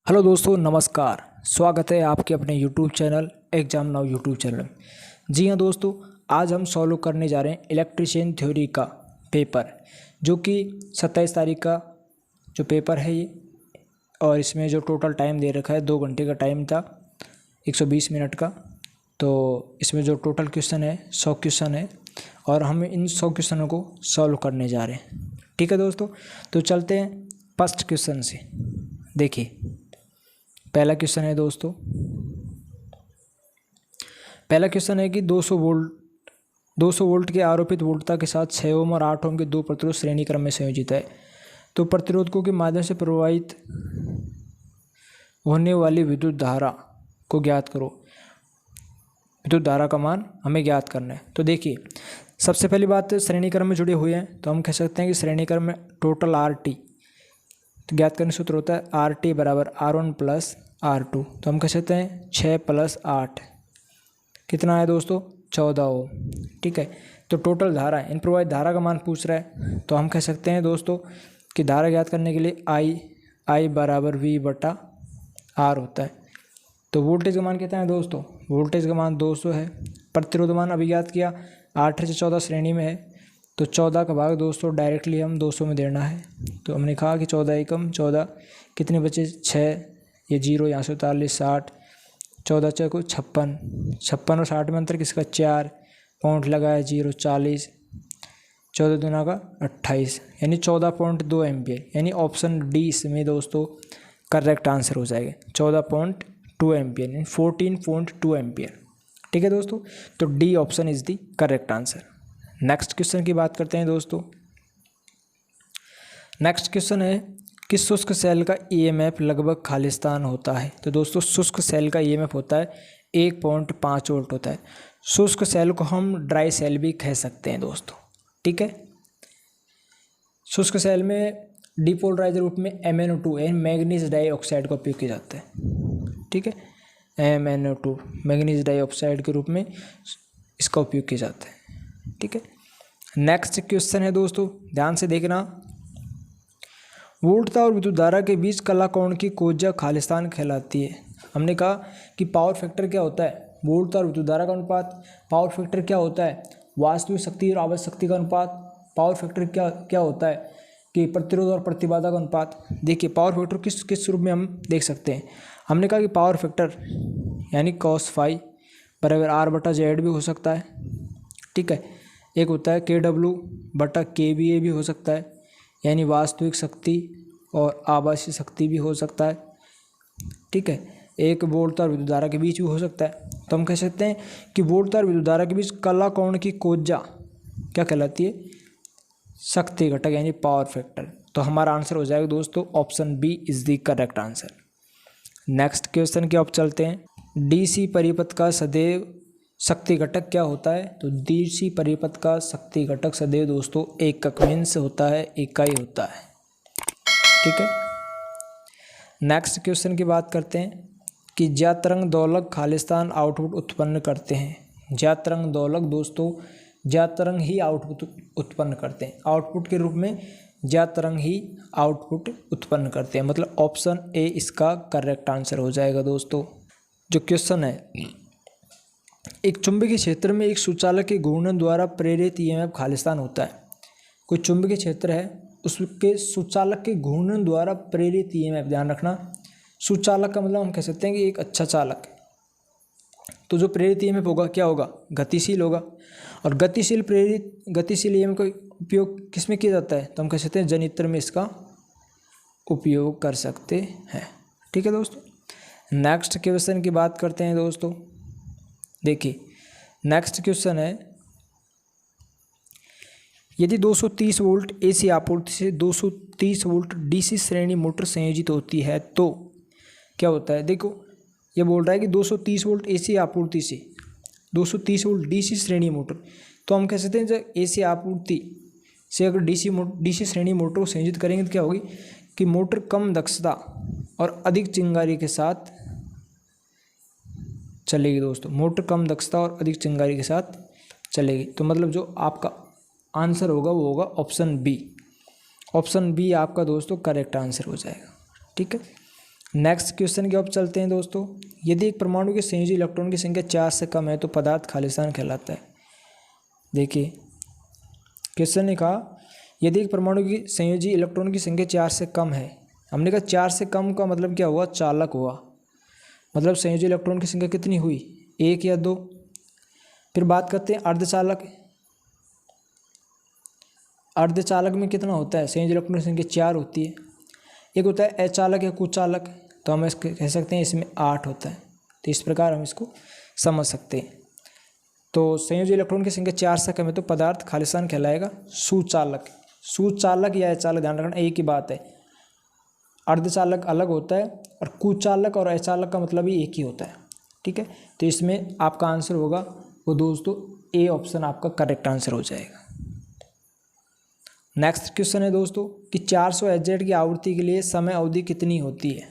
Hello दोस्तों, नमस्कार। स्वागत है आपके अपने YouTube channel exam now YouTube channel में। जी हाँ दोस्तों, आज हम सॉल्व करने जा रहे हैं इलेक्ट्रीशियन थ्योरी का पेपर, जो कि 27 तारीख का जो पेपर है ये। और इसमें जो टोटल टाइम दे रखा है 2 घंटे का टाइम था, 120 मिनट का। तो इसमें जो टोटल क्वेश्चन है 100 क्वेश्चन है और हम इन 100 क्वेश्चनों को सॉल्व करने जा रहे हैं। ठीक है दोस्तों, तो चलते हैं फर्स्ट क्वेश्चन से। देखिए, पहला क्वेश्चन है दोस्तों, पहला क्वेश्चन है कि 200 वोल्ट के आरोपित वोल्टता के साथ 6 ओम और 8 ओम के 2 प्रतिरोध श्रेणी क्रम में संयोजित है। तो प्रतिरोधकों के माध्यम से प्रवाहित होने वाली विद्युत धारा को ज्ञात करो। विद्युत धारा का मान हमें ज्ञात करना है। तो देखिए, सबसे पहली बात, श्रेणी क्रम में जुड़े हुए हैं तो हम कह सकते हैं कि श्रेणी क्रम में टोटल आर टी, तो ज्ञात करने सूत्र होता है आर टी बराबर R1 प्लस R2। तो हम कह सकते हैं 6 प्लस 8 कितना है दोस्तों, 14 ओम। ठीक है, तो टोटल धारा, इन प्रवाहित धारा का मान पूछ रहा है, तो हम कह सकते हैं दोस्तों कि धारा ज्ञात करने के लिए I बराबर V बटा R होता है। तो वोल्टेज का मान कितना है दोस्तों, वोल्टेज का मान 200 है। प्रतिरोध मान अभी ज्ञात किया, 8 से 14 श्रेणी में है, तो 14 का भाग दोस्तों डायरेक्टली हम 200 में देना है। तो हमने कहा कि 14 एकम 14, कितने बचे 6, ये 0 यहाँ से 45, 60, 14 चौको 56, 56 और 60 में अंतर किसका, 4, पॉइंट लगाया 0, 40, 14 दूना का 28, यानी 14.2 एम्पियर। यानी ऑप्शन डी इसमें दोस्तों करेक्ट आंसर हो जाएगा, 14.2 एम्पियर, यानी 14.2 एम्पियर। ठीक है दोस्तों, तो D option is the correct answer. Next question की बात करते हैं दोस्तों। नेक्स्ट क्वेश्चन है कि शुष्क सेल का ईएमएफ लगभग खालिस्तान होता है। तो दोस्तों, शुष्क सेल का ईएमएफ होता है 1.5 वोल्ट होता है। शुष्क सेल को हम ड्राई सेल भी कह सकते हैं दोस्तों। ठीक है, शुष्क सेल में डिपोलराइजर रूप में MnO2 यानी मैग्नीज डाइऑक्साइड का उपयोग किया जाता है। ठीक है, MnO2 मैग्नीज डाइऑक्साइड के रूप में इसका उपयोग किया जाता है। ठीक है, नेक्स्ट क्वेश्चन है दोस्तों, ध्यान से देखना। वोल्टता और विद्युत धारा के बीच कला कोण की कोज्या खालिस्तान कहलाती है। हमने कहा कि पावर फैक्टर क्या होता है, वोल्टता और विद्युत धारा का अनुपात। पावर फैक्टर क्या होता है, वास्तविक शक्ति और आवश्यक शक्ति का अनुपात। पावर फैक्टर क्या होता है कि प्रतिरोध और प्रतिबाधा का अनुपात। देखिए, पावर फैक्टर किस रूप में हम देख सकते हैं। हमने कहा कि पावर फैक्टर यानी cos फाई बराबर R/Z भी हो सकता है। ठीक है, एक होता है KW/kVA भी हो सकता है, यानी वास्तविक शक्ति और आभासी शक्ति भी हो सकता है। ठीक है, एक वोल्ट और विद्युत धारा के बीच भी हो सकता है। तो हम कह सकते हैं कि वोल्ट और विद्युत धारा के बीच कला कोण की कोज्या क्या कहलाती है, शक्ति घटक यानी पावर फैक्टर। तो हमारा आंसर हो जाएगा दोस्तों option B is the correct answer. Next question की ओर चलते हैं। डीसी परिपथ का सदैव शक्ति घटक क्या होता है। तो डीसी परिपथ का शक्ति घटक सदैव दोस्तों एकक मीन्स होता है, इकाई होता है। ठीक है, नेक्स्ट क्वेश्चन की बात करते हैं कि ज्या तरंग दोलक खालिस्तान आउटपुट उत्पन्न करते हैं। ज्या तरंग दोलक दोस्तों ज्या तरंग ही आउटपुट उत्पन्न करते हैं। आउटपुट के रूप में ज्या तरंग ही आउटपुट उत्पन्न करते हैं, मतलब ऑप्शन ए इसका करेक्ट आंसर हो जाएगा दोस्तों। जो क्वेश्चन है, एक चुंबकीय क्षेत्र में एक सुचालक के घूर्णन द्वारा प्रेरित ईएमएफ खालिस्तान होता है। कोई चुंबकीय क्षेत्र है, उसके सुचालक के घूर्णन द्वारा प्रेरित ईएमएफ, ध्यान रखना सुचालक का मतलब हम कह सकते हैं कि एक अच्छा चालक है। तो जो प्रेरित ईएमएफ होगा क्या होगा, गतिशील होगा। और गतिशील ईएमएफ का उपयोग किस में किया जाता है, तो हम कह सकते हैं जनित्र में इसका उपयोग कर सकते हैं। ठीक है दोस्तों, नेक्स्ट क्वेश्चन की बात करते हैं दोस्तों। देखिए, नेक्स्ट क्वेश्चन है, यदि 230 वोल्ट एसी आपूर्ति से 230 वोल्ट डीसी श्रेणी मोटर संयोजित होती है तो क्या होता है। देखो, ये बोल रहा है कि 230 वोल्ट एसी आपूर्ति से 230 वोल्ट डीसी श्रेणी मोटर, तो हम कह सकते हैं जब एसी आपूर्ति से अगर डीसी श्रेणी मोटर को संयोजित करेंगे तो क्या होगी कि मोटर कम दक्षता और अधिक चिंगारी के साथ चलेगी दोस्तों। मोटर कम दक्षता और अधिक चिंगारी के साथ चलेगी। तो मतलब जो आपका आंसर होगा वो होगा ऑप्शन बी। ऑप्शन बी आपका दोस्तों करेक्ट आंसर हो जाएगा। ठीक है, नेक्स्ट क्वेश्चन की ओर चलते हैं दोस्तों। यदि एक परमाणु के संयोजी इलेक्ट्रॉन की संख्या 4 से कम है तो पदार्थ खालिस्तान कहलाता है। देखिए क्वेश्चन ने कहा यदि एक परमाणु की संयोजी इलेक्ट्रॉन की संख्या 4 से कम है, हमने कहा 4 से कम का मतलब क्या हुआ, चालक हुआ, मतलब संयोजी इलेक्ट्रॉन की संख्या कितनी हुई, 1 या 2। फिर बात करते हैं अर्धचालक। अर्धचालक में कितना होता है, संयोजी इलेक्ट्रॉन की संख्या 4 होती है। एक होता है अचालक या कुचालक, तो हम इसको कह सकते हैं इसमें 8 होता है। तो इस प्रकार हम इसको समझ सकते हैं। तो संयोजी इलेक्ट्रॉन की संख्या 4 से कम है तो पदार्थ खालिस्तान कहलाएगा। सुचालक, सुचालक या अचालक ध्यान रखना एक ही बात है। अर्धचालक अलग होता है और कुचालक और अचालक का मतलब ही एक ही होता है। ठीक है, तो इसमें आपका आंसर होगा वो दोस्तों ए ऑप्शन आपका करेक्ट आंसर हो जाएगा। नेक्स्ट क्वेश्चन है दोस्तों कि 400 Hz की आवृत्ति के लिए समय अवधि कितनी होती है,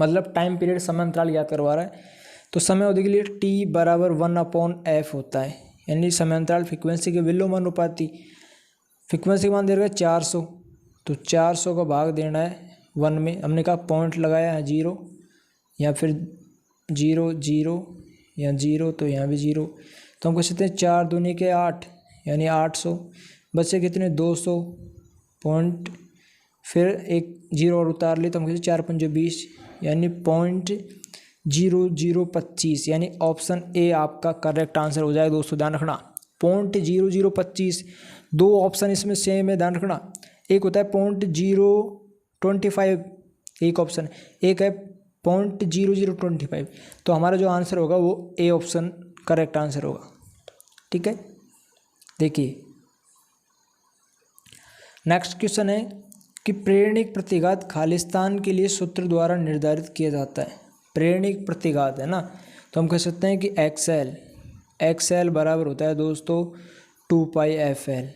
मतलब टाइम पीरियड समय अंतराल याद करवा रहा है। तो समय अवधि के लिए T बराबर 1/f होता है, यानी समय अंतराल फ्रिक्वेंसी के विलोमानुपाती। फ्रिक्वेंसी का मान दे रहा है 400, तो 400 का भाग देना है 1 में। हमने कहा पॉइंट लगाया है 0 या फिर 0 0 या 0, तो यहाँ भी 0, तो हम कह सकते हैं 4 दूनी के 8 यानी 800। बच्चे कितने 200 पॉइंट, फिर एक 0 और उतार ली तो हम कहते 4 पंजे 20 यानी 0.0025, यानी ऑप्शन ए आपका करेक्ट आंसर हो जाएगा दोस्तों। ध्यान रखना 0.0025, दो ऑप्शन इसमें सेम है, ध्यान रखना। एक होता है 0.025 एक ऑप्शन, एक है 0.0025। तो हमारा जो आंसर होगा वो ए ऑप्शन करेक्ट आंसर होगा। ठीक है, देखिए नेक्स्ट क्वेश्चन है कि प्रेरणिक प्रतिघात खालिस्तान के लिए सूत्र द्वारा निर्धारित किया जाता है। प्रेरणिक प्रतिघात है ना, तो हम कह सकते हैं कि एक्सएल बराबर होता है दोस्तों 2πfl।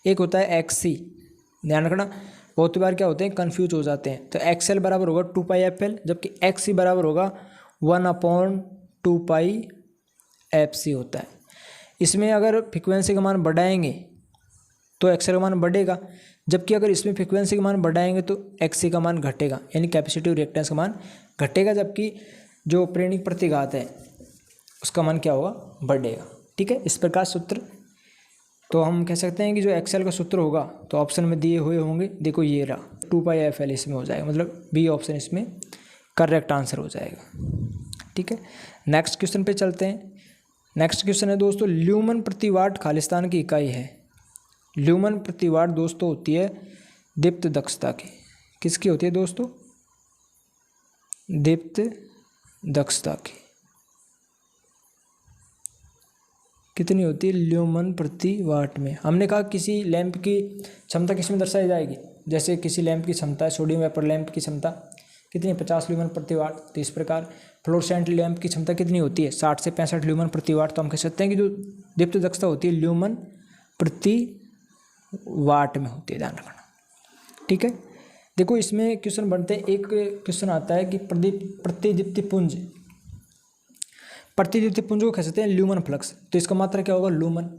एक होता है XC, ध्यान रखना बहुत बार क्या होते हैं कन्फ्यूज हो जाते हैं। तो एक्सएल बराबर होगा 2πfl, जबकि XC बराबर होगा 1/2πfc होता है। इसमें अगर फ्रिक्वेंसी का मान बढ़ाएंगे तो एक्सएल का मान बढ़ेगा, जबकि अगर इसमें फ्रिक्वेंसी का मान बढ़ाएंगे तो XC का मान घटेगा, यानी कैपेसिटिव रिएक्टेंस का मान घटेगा, जबकि जो प्रेरणिक प्रतिघात है उसका मान क्या होगा, बढ़ेगा। ठीक है, इस प्रकार सूत्र। तो हम कह सकते हैं कि जो एक्सएल का सूत्र होगा तो ऑप्शन में दिए हुए होंगे, देखो ये रहा 2πfl इसमें हो जाएगा, मतलब बी ऑप्शन इसमें करेक्ट आंसर हो जाएगा। ठीक है, नेक्स्ट क्वेश्चन पे चलते हैं। नेक्स्ट क्वेश्चन है दोस्तों ल्यूमन प्रति वाट खालिस्तान की इकाई है। ल्यूमन प्रति वाट दोस्तों होती है दीप्त दक्षता की। किसकी होती है दोस्तों, दीप्त दक्षता की। कितनी होती है ल्यूमन प्रति वाट में। हमने कहा किसी लैंप की क्षमता किसमें दर्शाई जाएगी, जैसे किसी लैंप की क्षमता है, सोडियम वेपर लैंप की क्षमता कितनी 50 ल्यूमन प्रति वाट। तो इस प्रकार फ्लोरोसेंट लैंप की क्षमता कितनी होती है 60 से 65 ल्यूमन प्रति वाट। तो हम कह सकते हैं कि जो दीप्त दक्षता होती है ल्यूमन प्रति वाट में होती है, ध्यान रखना। ठीक है, देखो इसमें क्वेश्चन बनते हैं। एक क्वेश्चन आता है कि प्रतिदीप्ति पुंज, प्रतिदीप्ति पुंज को कह सकते हैं ल्यूमन फ्लक्स। तो इसका मात्रा क्या होगा, लूमन।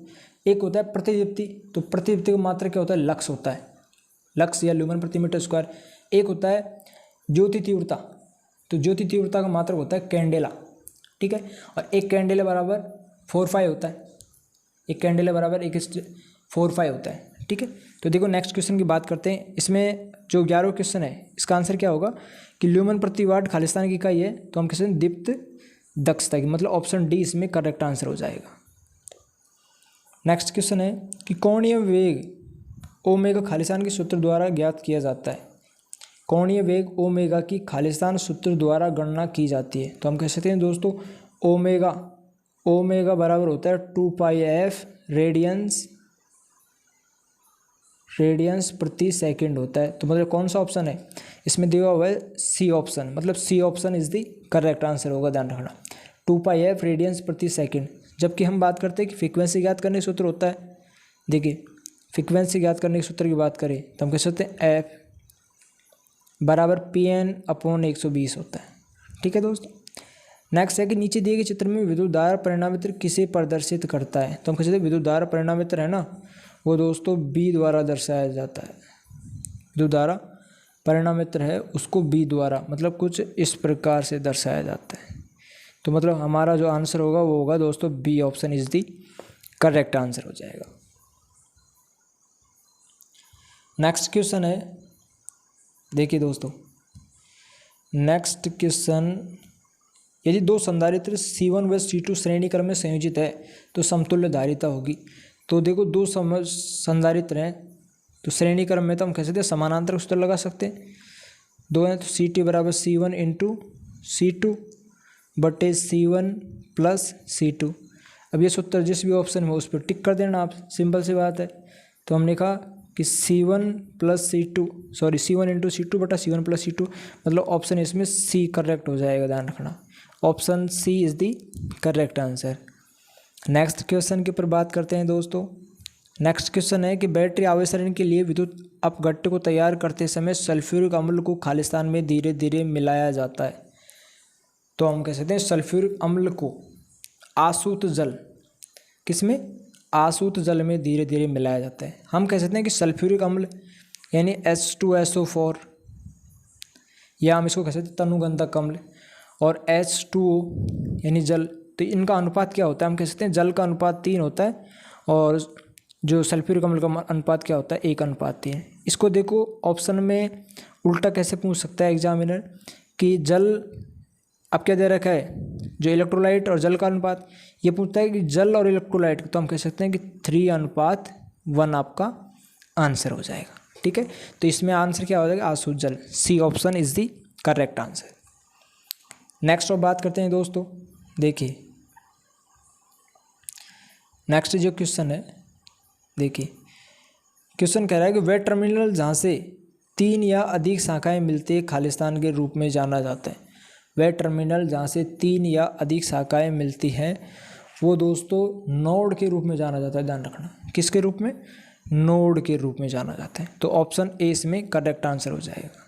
एक होता है प्रतिदीप्ति, तो प्रतिदीप्ति का मात्रा क्या होता है, लक्स होता है, लक्स या ल्यूमन प्रति मीटर स्क्वायर। एक होता है ज्योति तीव्रता, तो ज्योति तीव्रता का मात्रा होता है कैंडेला। ठीक है, और एक कैंडेला बराबर 4/5 होता है, एक कैंडेला बराबर 1:4/5 होता है। ठीक है, तो देखो नेक्स्ट क्वेश्चन की बात करते हैं। इसमें जो 11वां क्वेश्चन है इसका आंसर क्या होगा कि ल्यूमन प्रति वाट खालिस्तान की इकाई है, तो हम कहते हैं दीप्त दक्षता की, मतलब ऑप्शन डी इसमें करेक्ट आंसर हो जाएगा। नेक्स्ट क्वेश्चन है कि कोणीय वेग ओमेगा खालिस्तान के सूत्र द्वारा ज्ञात किया जाता है। कोणीय वेग ओमेगा की खालिस्तान सूत्र द्वारा गणना की जाती है। तो हम कह सकते हैं दोस्तों ओमेगा बराबर होता है 2πf रेडियंस प्रति सेकंड होता है। तो मतलब कौन सा ऑप्शन है इसमें दिया हुआ है, सी ऑप्शन, मतलब C option is the correct answer होगा, ध्यान रखना 2πf रेडियंस प्रति सेकंड। जबकि हम बात करते हैं कि फ्रीक्वेंसी ज्ञात करने का सूत्र होता है, देखिए फ्रीक्वेंसी ज्ञात करने के सूत्र की बात करें तो हम कह सकते हैं एफ बराबर Pn/120 होता है। ठीक है दोस्तों, नेक्स्ट है कि नीचे दिए गए चित्र में विद्युत धारा परिणामित्र किसे प्रदर्शित करता है। तो हम कह सकते हैं विद्युत धारा परिणामित्र है ना, वो दोस्तों बी द्वारा दर्शाया जाता है। विद्युत धारा परिणामित्र है उसको बी द्वारा, मतलब कुछ इस प्रकार से दर्शाया जाता है। तो मतलब हमारा जो आंसर होगा वो होगा दोस्तों B option is the correct answer हो जाएगा। नेक्स्ट क्वेश्चन है, देखिए दोस्तों नेक्स्ट क्वेश्चन, यदि दो संधारित्र C1 व C2 श्रेणी क्रम में संयोजित है तो समतुल्य धारिता होगी। तो देखो दो संधारित्र हैं तो श्रेणी क्रम में तो हम कह सकते हैं समानांतर सूत्र लगा सकते हैं। दो हैं तो CT बराबर C1 इंटू C2 बटे C1 प्लस C2। अब ये सूत्र जिस भी ऑप्शन में उस पर टिक कर देना आप, सिंपल सी बात है। तो हमने कहा कि C1 इंटू C2 बटा C1 प्लस C2, मतलब ऑप्शन इसमें C करेक्ट हो जाएगा, ध्यान रखना option C is the correct answer. Next question के ऊपर बात करते हैं दोस्तों। नेक्स्ट क्वेश्चन है कि बैटरी आवेशरण के लिए विद्युत अपघट्ट को तैयार करते समय सल्फ्यूरिक अम्ल को खालिस्तान में धीरे धीरे मिलाया जाता है। तो हम कह सकते हैं सल्फ्यूरिक अम्ल को आसूत जल, किसमें, आसूत जल में धीरे धीरे मिलाया जाता है। हम कह सकते हैं कि सल्फ्यूरिक अम्ल यानी H2SO4, या हम इसको कह सकते हैं तनुगंधक अम्ल, और H2O यानी जल। तो इनका अनुपात क्या होता है, हम कह सकते हैं जल का अनुपात 3 होता है और जो सल्फ्यूरिक अम्ल का अनुपात क्या होता है 1:3। इसको देखो ऑप्शन में उल्टा कैसे पूछ सकता है एग्जामिनर कि जल, अब क्या दे रखा है, जो इलेक्ट्रोलाइट और जल का अनुपात, ये पूछता है कि जल और इलेक्ट्रोलाइट, तो हम कह सकते हैं कि 3:1 आपका आंसर हो जाएगा। ठीक है, तो इसमें आंसर क्या हो जाएगा, आसूत जल, C option is the correct answer. Next और बात करते हैं दोस्तों, देखिए नेक्स्ट जो क्वेश्चन है, देखिए क्वेश्चन कह रहा है कि वह टर्मिनल जहाँ से 3 या अधिक शाखाएं मिलती है खालिस्तान के रूप में जाना जाता है। वह टर्मिनल जहाँ से 3 या अधिक शाखाएं मिलती हैं वो दोस्तों नोड के रूप में जाना जाता है, ध्यान रखना, किसके रूप में, नोड के रूप में जाना जाता है। तो ऑप्शन ए इसमें करेक्ट आंसर हो जाएगा।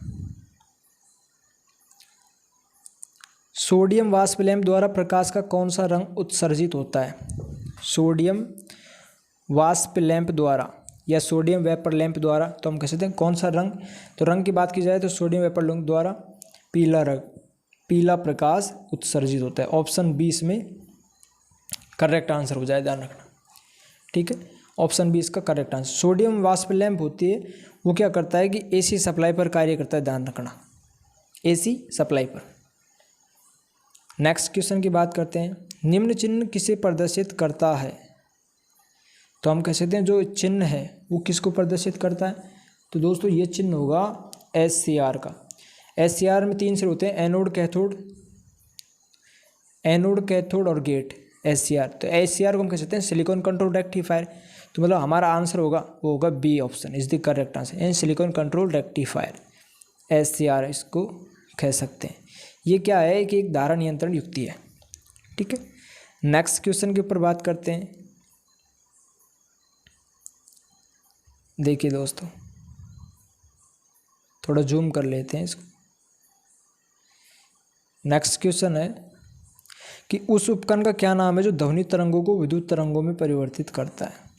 सोडियम वाष्प लैंप द्वारा प्रकाश का कौन सा रंग उत्सर्जित होता है। सोडियम वाष्प लैंप द्वारा या सोडियम वेपर लैंप द्वारा, तो हम कह सकते हैं कौन सा रंग, तो रंग की बात की जाए तो सोडियम वेपर लैंप द्वारा पीला रंग, पीला प्रकाश उत्सर्जित होता है। ऑप्शन बी इसमें करेक्ट आंसर हो जाए, ध्यान रखना। ठीक है, ऑप्शन बी इसका करेक्ट आंसर। सोडियम वाष्प लैंप होती है वो क्या करता है कि एसी सप्लाई पर कार्य करता है, ध्यान रखना, एसी सप्लाई पर। नेक्स्ट क्वेश्चन की बात करते हैं, निम्न चिन्ह किसे प्रदर्शित करता है। तो हम कह सकते हैं जो चिन्ह है वो किसको प्रदर्शित करता है, तो दोस्तों ये चिन्ह होगा SCR का। SCR में 3 सिर होते हैं, एनोड, कैथोड और गेट, SCR। तो SCR को हम कह सकते हैं सिलिकॉन कंट्रोल रेक्टिफायर। तो मतलब हमारा आंसर होगा वो होगा B option is the correct answer, an silicon control rectifier, SCR इसको कह सकते हैं। ये क्या है कि एक धारा नियंत्रण युक्ति है। ठीक है, नेक्स्ट क्वेश्चन के ऊपर बात करते हैं। देखिए दोस्तों थोड़ा जूम कर लेते हैं इसको। नेक्स्ट क्वेश्चन है कि उस उपकरण का क्या नाम है जो ध्वनि तरंगों को विद्युत तरंगों में परिवर्तित करता है।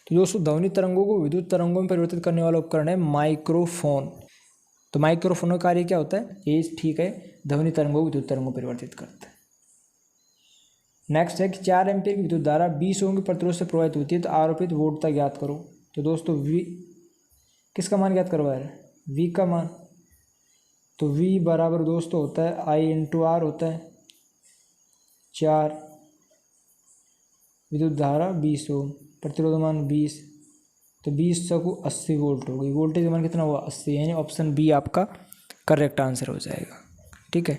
तो दोस्तों ध्वनि तरंगों को विद्युत तरंगों में परिवर्तित करने वाला उपकरण है माइक्रोफोन। तो माइक्रोफोन का कार्य क्या होता है, ये ठीक है, ध्वनि तरंगों को विद्युत तरंगों में परिवर्तित करता है। नेक्स्ट है कि 4 एम्पीयर की विद्युत धारा 20 ओम के प्रतिरोध से प्रवाहित होती है, तो आरोपित वोल्टता ज्ञात करो। तो दोस्तों V किसका मान ज्ञात करवा रहे हैं, V का मान। तो V बराबर दोस्तों होता है I इंटू R होता है 4, विद्युत धारा 20 ओम, प्रतिरोध मान 20, तो 20 को 80 वोल्ट हो गई, वोल्टेज मान कितना हुआ 80, यानी ऑप्शन बी आपका करेक्ट आंसर हो जाएगा। ठीक है,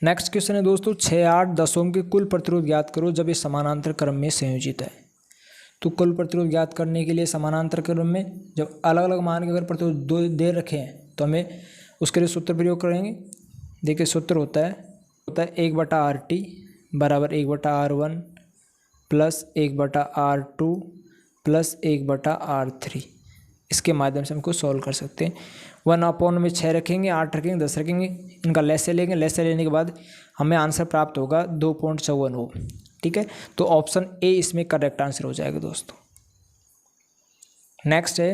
नेक्स्ट क्वेश्चन है दोस्तों 6, 8, 10 ओम के कुल प्रतिरोध ज्ञात करो जब ये समानांतर क्रम में संयोजित है। तो कुल प्रतिरोध ज्ञात करने के लिए समानांतर क्रम में जब अलग अलग मान के अगर प्रतिरोध दो दे रखे हैं तो हमें उसके लिए सूत्र प्रयोग करेंगे। देखिए सूत्र होता है 1/RT बराबर 1/R1 plus 1/R2 plus 1/R3। इसके माध्यम से हमको सॉल्व कर सकते हैं। 1/में 6 रखेंगे, 8 रखेंगे, 10 रखेंगे, इनका लेस लेंगे, लेस लेने के बाद हमें आंसर प्राप्त होगा 2.54 ओम। ठीक है, तो ऑप्शन ए इसमें करेक्ट आंसर हो जाएगा दोस्तों। नेक्स्ट है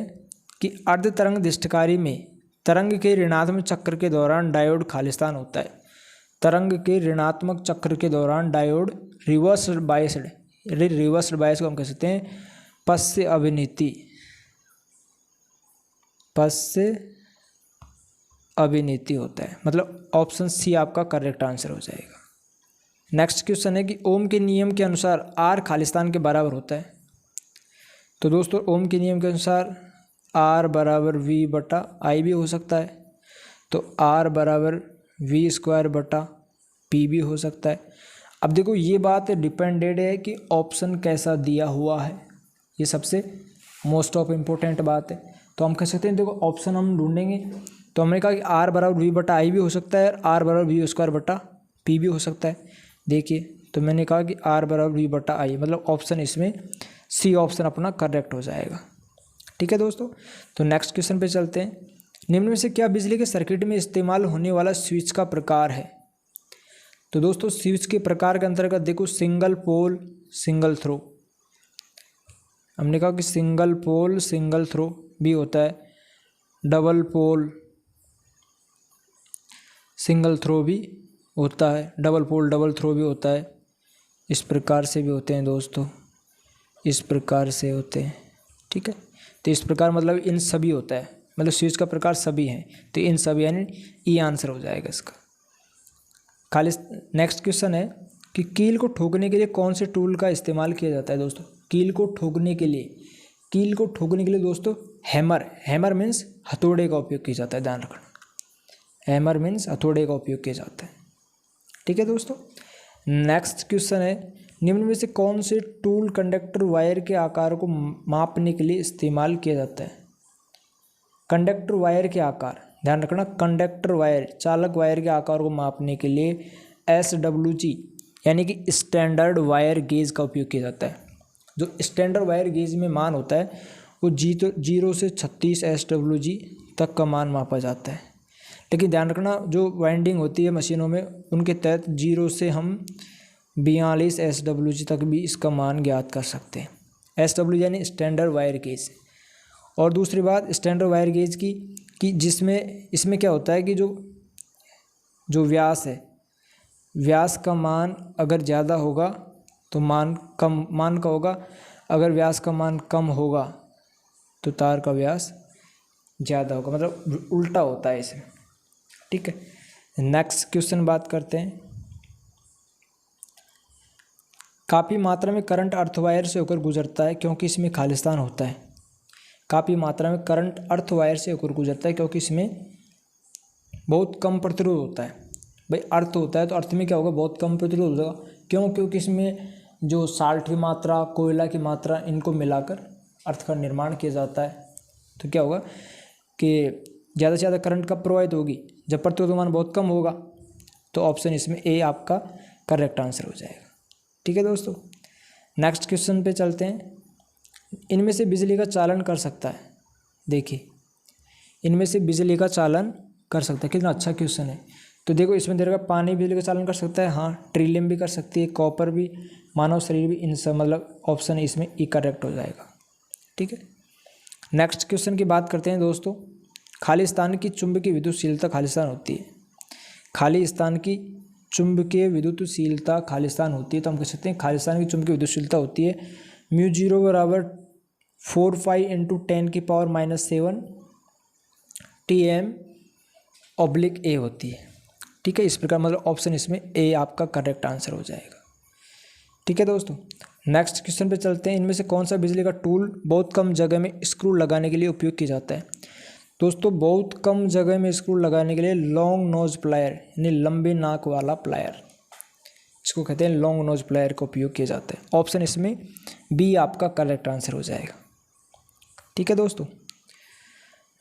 कि अर्ध तरंग दिष्टकारी में तरंग के ऋणात्मक चक्र के दौरान डायोड खालिस्तान होता है। तरंग के ऋणात्मक चक्र के दौरान डायोड रिवर्स्ड बायस को हम कह सकते हैं पश्च अभिनीति होता है। मतलब ऑप्शन सी आपका करेक्ट आंसर हो जाएगा। नेक्स्ट क्वेश्चन है कि ओम के नियम के अनुसार आर खालिस्तान के बराबर होता है। तो दोस्तों ओम के नियम के अनुसार आर बराबर वी बटा आई भी हो सकता है, तो आर बराबर वी स्क्वायर बटा पी भी हो सकता है। अब देखो ये बात डिपेंडेड है कि ऑप्शन कैसा दिया हुआ है, ये सबसे मोस्ट ऑफ इम्पोर्टेंट बात है। तो हम कह सकते हैं, देखो ऑप्शन हम ढूंढेंगे तो हमने कहा कि आर बराबर वी बटा आई भी हो सकता है और आर बराबर वी स्क्वायर बटा पी भी हो सकता है। देखिए तो मैंने कहा कि आर बराबर वी बटा आई, मतलब ऑप्शन इसमें सी ऑप्शन अपना करेक्ट हो जाएगा। ठीक है दोस्तों, तो नेक्स्ट क्वेश्चन पे चलते हैं। निम्न में से क्या बिजली के सर्किट में इस्तेमाल होने वाला स्विच का प्रकार है? तो दोस्तों स्विच के प्रकार के अंतर्गत देखो सिंगल पोल सिंगल थ्रो, हमने कहा कि सिंगल पोल सिंगल थ्रो भी होता है, डबल पोल सिंगल थ्रो भी होता है, डबल पोल डबल थ्रो भी होता है, इस प्रकार से भी होते हैं दोस्तों, इस प्रकार से होते हैं। ठीक है, तो इस प्रकार मतलब इन सभी होता है, मतलब स्विच का प्रकार सभी हैं, तो इन सभी यानी ई आंसर हो जाएगा इसका। खाली नेक्स्ट क्वेश्चन है कि कील को ठोकने के लिए कौन से टूल का इस्तेमाल किया जाता है? दोस्तों कील को ठोकने के लिए दोस्तों हैमर मीन्स हथौड़े का उपयोग किया जाता है, ध्यान रखना, हैमर मीन्स हथौड़े का उपयोग किया जाता है। ठीक है दोस्तों, नेक्स्ट क्वेश्चन है निम्न में से कौन से टूल कंडक्टर वायर के आकार को मापने के लिए इस्तेमाल किया जाता है? कंडक्टर वायर के आकार, ध्यान रखना, कंडक्टर वायर चालक वायर के आकार को मापने के लिए SWG यानी कि स्टैंडर्ड वायर गेज का उपयोग किया जाता है। जो स्टैंडर्ड वायर गेज में मान होता है वो 0 से 36 SWG तक का मान मापा जाता है। लेकिन ध्यान रखना जो वाइंडिंग होती है मशीनों में उनके तहत 0 से हम 42 SWG तक भी इसका मान ज्ञात कर सकते हैं। SWG यानी स्टैंडर्ड वायर गेज। और दूसरी बात स्टैंडर्ड वायर गेज की कि जिसमें इसमें क्या होता है कि जो व्यास है, व्यास का मान अगर ज़्यादा होगा तो मान का होगा, अगर व्यास का मान कम होगा तो तार का व्यास ज़्यादा होगा, मतलब उल्टा होता है इसमें। ठीक है, नेक्स्ट क्वेश्चन बात करते हैं। काफ़ी मात्रा में करंट अर्थ वायर से होकर गुजरता है क्योंकि इसमें खालिस्तान होता है। काफ़ी मात्रा में करंट अर्थ वायर से होकर गुजरता है क्योंकि इसमें बहुत कम प्रतिरोध होता है। भाई अर्थ होता है तो अर्थ में क्या होगा, बहुत कम प्रतिरोध होगा। क्यों? क्योंकि इसमें जो साल्ट की मात्रा, कोयला की मात्रा, इनको मिलाकर अर्थ का निर्माण किया जाता है। तो क्या होगा कि ज़्यादा से ज़्यादा करंट कब प्रवाहित होगी, जब प्रतिरोध मान बहुत कम होगा। तो ऑप्शन इसमें ए आपका करेक्ट आंसर हो जाएगा। ठीक है दोस्तों, नेक्स्ट क्वेश्चन पे चलते हैं। इनमें से बिजली का चालन कर सकता है? देखिए इनमें से बिजली का चालन कर सकता है, कितना अच्छा क्वेश्चन है। तो देखो इसमें दे रखा पानी बिजली का चालन कर सकता है, हाँ, ट्रिलियम भी कर सकती है, कॉपर भी, मानव शरीर भी, इन सब मतलब ऑप्शन इसमें ई करेक्ट हो जाएगा। ठीक है, नेक्स्ट क्वेश्चन की बात करते हैं दोस्तों। खालिस्तान की चुंबकीय विद्युतशीलता खालिस्तान होती है। खालिस्तान की चुंबकीय विद्युतशीलता खालिस्तान होती है, तो हम कह सकते हैं खालिस्तान की चुंबकीय विद्युतशीलता होती है μ0 बराबर 45 × 10⁻⁷ Tm/A होती है। ठीक है, इस प्रकार मतलब ऑप्शन इसमें ए आपका करेक्ट आंसर हो जाएगा। ठीक है दोस्तों, नेक्स्ट क्वेश्चन पे चलते हैं। इनमें से कौन सा बिजली का टूल बहुत कम जगह में स्क्रू लगाने के लिए उपयोग किया जाता है? दोस्तों बहुत कम जगह में स्क्रू लगाने के लिए लॉन्ग नोज प्लायर यानी लंबे नाक वाला प्लायर, इसको कहते हैं लॉन्ग नोज प्लायर का उपयोग किया जाता है। ऑप्शन इसमें बी आपका करेक्ट आंसर हो जाएगा। ठीक है दोस्तों,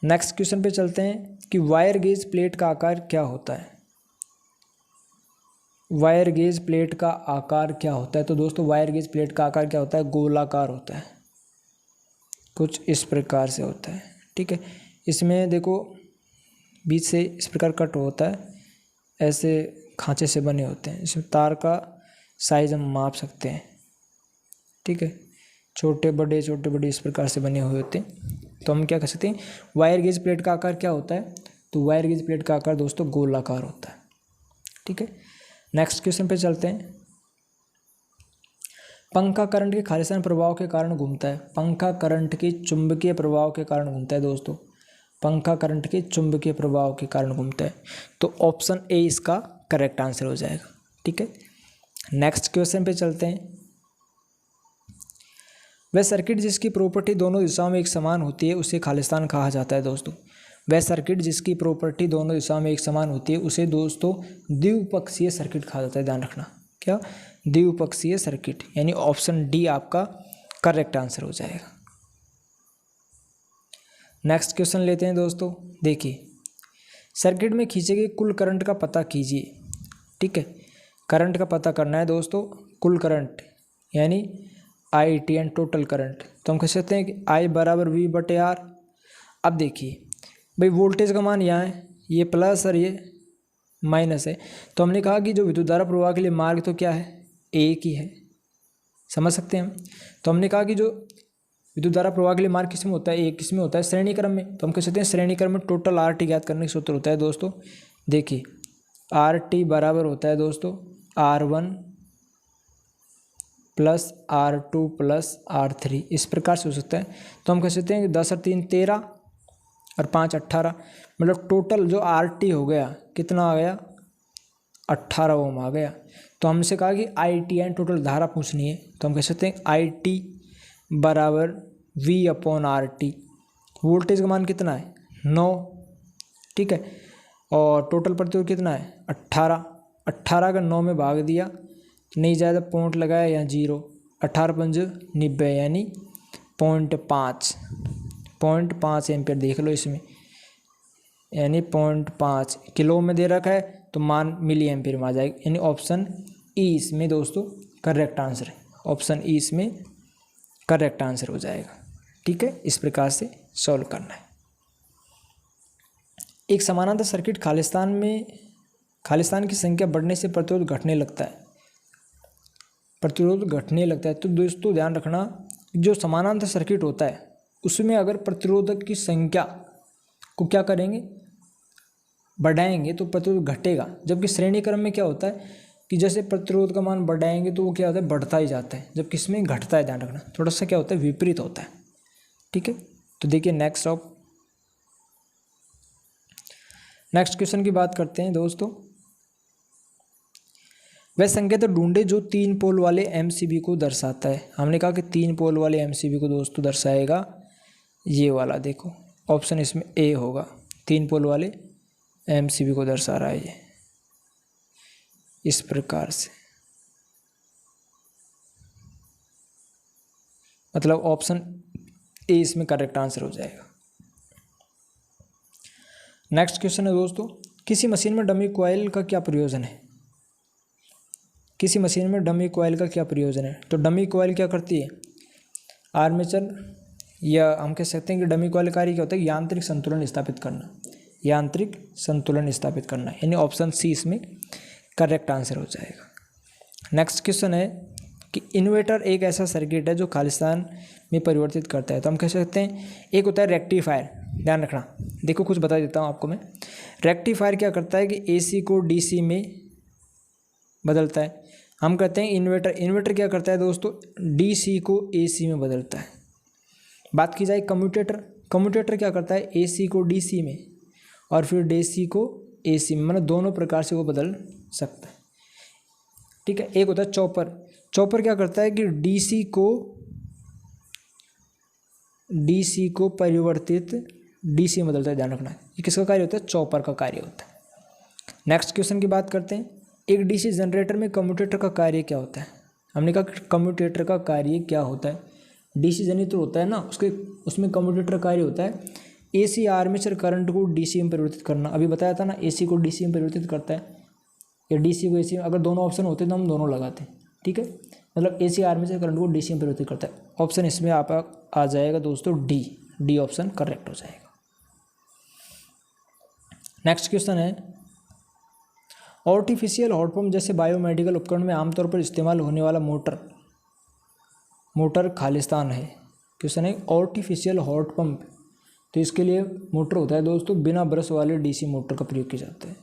नेक्स्ट क्वेश्चन पे चलते हैं कि वायर गेज प्लेट का आकार क्या होता है? वायर गेज प्लेट का आकार क्या होता है? तो दोस्तों वायर गेज प्लेट का आकार क्या होता है? गोलाकार होता है, कुछ इस प्रकार से होता है। ठीक है, इसमें देखो बीच से इस प्रकार कट होता है, ऐसे खांचे से बने होते हैं। इसमें तार का साइज हम माप सकते हैं। ठीक है, छोटे बड़े इस प्रकार से बने हुए होते हैं। तो हम क्या कर सकते हैं, वायर गेज प्लेट का आकार क्या होता है? तो वायर गेज प्लेट का आकार दोस्तों गोलाकार होता है। ठीक है, नेक्स्ट क्वेश्चन पे चलते हैं। पंखा करंट के खालिस्तान प्रभाव के कारण घूमता है। पंखा करंट के चुंबकीय प्रभाव के कारण घूमता है दोस्तों। पंखा करंट के चुंबकीय प्रभाव के कारण घूमता है, तो ऑप्शन ए इसका करेक्ट आंसर हो जाएगा। ठीक है, नेक्स्ट क्वेश्चन पे चलते हैं। वह सर्किट जिसकी प्रॉपर्टी दोनों दिशाओं में एक समान होती है उसे खालिस्तान कहा जाता है दोस्तों। वह सर्किट जिसकी प्रॉपर्टी दोनों दिशाओं में एक समान होती है उसे दोस्तों द्विपक्षीय सर्किट कहा जाता है। ध्यान रखना, क्या? द्विपक्षीय सर्किट, यानी ऑप्शन डी आपका करेक्ट आंसर हो जाएगा। नेक्स्ट क्वेश्चन लेते हैं दोस्तों। देखिए, सर्किट में खींचे गए कुल करंट का पता कीजिए। ठीक है, करंट का पता करना है दोस्तों, कुल करंट यानी I T and total current. तो हम कह सकते हैं कि आई बराबर वी बटे आर। अब देखिए भाई, वोल्टेज का मान यहाँ है, ये प्लस और ये माइनस है, तो हमने कहा कि जो विद्युत धारा प्रवाह के लिए मार्ग तो क्या है, एक ही है। समझ सकते हैं हम। तो हमने कहा कि जो विद्युत धारा प्रवाह के लिए मार्ग किस में होता है, एक किस में होता है, श्रेणी क्रम में। तो हम कह सकते हैं श्रेणी क्रम में टोटल आर टी ज्ञात करने का सूत्र होता है दोस्तों। देखिए, आर टी बराबर होता है दोस्तों R1 plus R2 plus R3, इस प्रकार से हो सकता है। तो हम कह सकते हैं कि 10 और 3 13 और 5 18, मतलब टोटल जो RT हो गया कितना आ गया, 18 ओम आ गया। तो हमसे कहा कि IT एंड टोटल धारा पूछनी है, तो हम कह सकते हैं IT बराबर V अपॉन RT। वोल्टेज का मान कितना है, 9। ठीक है, और टोटल प्रतिरोध कितना है, 18। 18 का 9 में भाग दिया, नहीं ज़्यादा पॉइंट लगाया यहाँ 0। 18 पंज 90, यानी 0.5 एम्पियर देख लो इसमें, यानी 0.5 किलो में दे रखा है, तो मान मिली एम्पियर में आ जाएगा। यानी ऑप्शन ई इसमें दोस्तों करेक्ट आंसर है। ऑप्शन ई इसमें करेक्ट आंसर हो जाएगा। ठीक है, इस प्रकार से सॉल्व करना है। एक समानांतर सर्किट खालिस्तान की संख्या बढ़ने से प्रतिरोध घटने लगता है। प्रतिरोध घटने लगता है, तो दोस्तों ध्यान रखना, जो समानांतर सर्किट होता है उसमें अगर प्रतिरोधक की संख्या को क्या करेंगे, बढ़ाएंगे, तो प्रतिरोध घटेगा। जबकि श्रेणी क्रम में क्या होता है कि जैसे प्रतिरोध का मान बढ़ाएंगे तो वो क्या होता है, बढ़ता ही जाता है, जबकि इसमें घटता है। ध्यान रखना, थोड़ा सा क्या होता है, विपरीत होता है। ठीक है, तो देखिए नेक्स्ट क्वेश्चन की बात करते हैं दोस्तों। वह संकेतक ढूंढे जो 3 पोल वाले एमसीबी को दर्शाता है। हमने कहा कि 3 पोल वाले एमसीबी को दोस्तों दर्शाएगा ये वाला, देखो ऑप्शन इसमें ए होगा। 3 पोल वाले एमसीबी को दर्शा रहा है ये इस प्रकार से, मतलब ऑप्शन ए इसमें करेक्ट आंसर हो जाएगा। नेक्स्ट क्वेश्चन है दोस्तों, किसी मशीन में डमी कॉइल का क्या प्रयोजन है। किसी मशीन में डमी कॉइल का क्या प्रयोजन है। तो डमी कॉइल क्या करती है, आर्मेचर, या हम कह सकते हैं कि डमी कॉइल कार्य क्या होता है, यांत्रिक संतुलन स्थापित करना। यांत्रिक संतुलन स्थापित करना, यानी ऑप्शन सी इसमें करेक्ट आंसर हो जाएगा। नेक्स्ट क्वेश्चन है कि इन्वर्टर एक ऐसा सर्किट है जो खालिस्तान में परिवर्तित करता है। तो हम कह सकते हैं एक होता है रेक्टिफायर। ध्यान रखना, देखो कुछ बता देता हूँ आपको मैं। रेक्टिफायर क्या करता है कि एसी को डीसी में बदलता है। हम कहते हैं इन्वर्टर क्या करता है दोस्तों, डीसी को एसी में बदलता है। बात की जाए कम्यूटेटर क्या करता है, एसी को डीसी में और फिर डीसी को एसी में, मतलब दोनों प्रकार से वो बदल सकता है। ठीक है, एक होता है चॉपर क्या करता है कि डीसी को परिवर्तित डीसी में बदलता है। ध्यान रखना, ये किसका कार्य होता है, चॉपर का कार्य होता है। नेक्स्ट क्वेश्चन की बात करते हैं, एक डीसी जनरेटर में कम्यूटेटर का कार्य क्या होता है। हमने कहा कम्यूटेटर का कार्य क्या होता है, डीसी जनरेटर होता है ना, उसमें कम्यूटेटर कार्य होता है एसी आर्मेचर करंट को डीसी में परिवर्तित करना। अभी बताया था ना, एसी को डीसी में परिवर्तित करता है या डीसी को एसी में। अगर दोनों ऑप्शन होते तो हम दोनों लगाते। ठीक है, मतलब एसी आर्मेचर करंट को डीसी में परिवर्तित करता है। ऑप्शन इसमें आप आ जाएगा दोस्तों डी ऑप्शन करेक्ट हो जाएगा। नेक्स्ट क्वेश्चन है, आर्टिफिशियल हॉट पंप जैसे बायोमेडिकल उपकरण में आमतौर पर इस्तेमाल होने वाला मोटर खालिस्तान है। क्वेश्चन है, आर्टिफिशियल हॉट पंप तो इसके लिए मोटर होता है दोस्तों बिना ब्रश वाले डीसी मोटर का प्रयोग किया जाता है।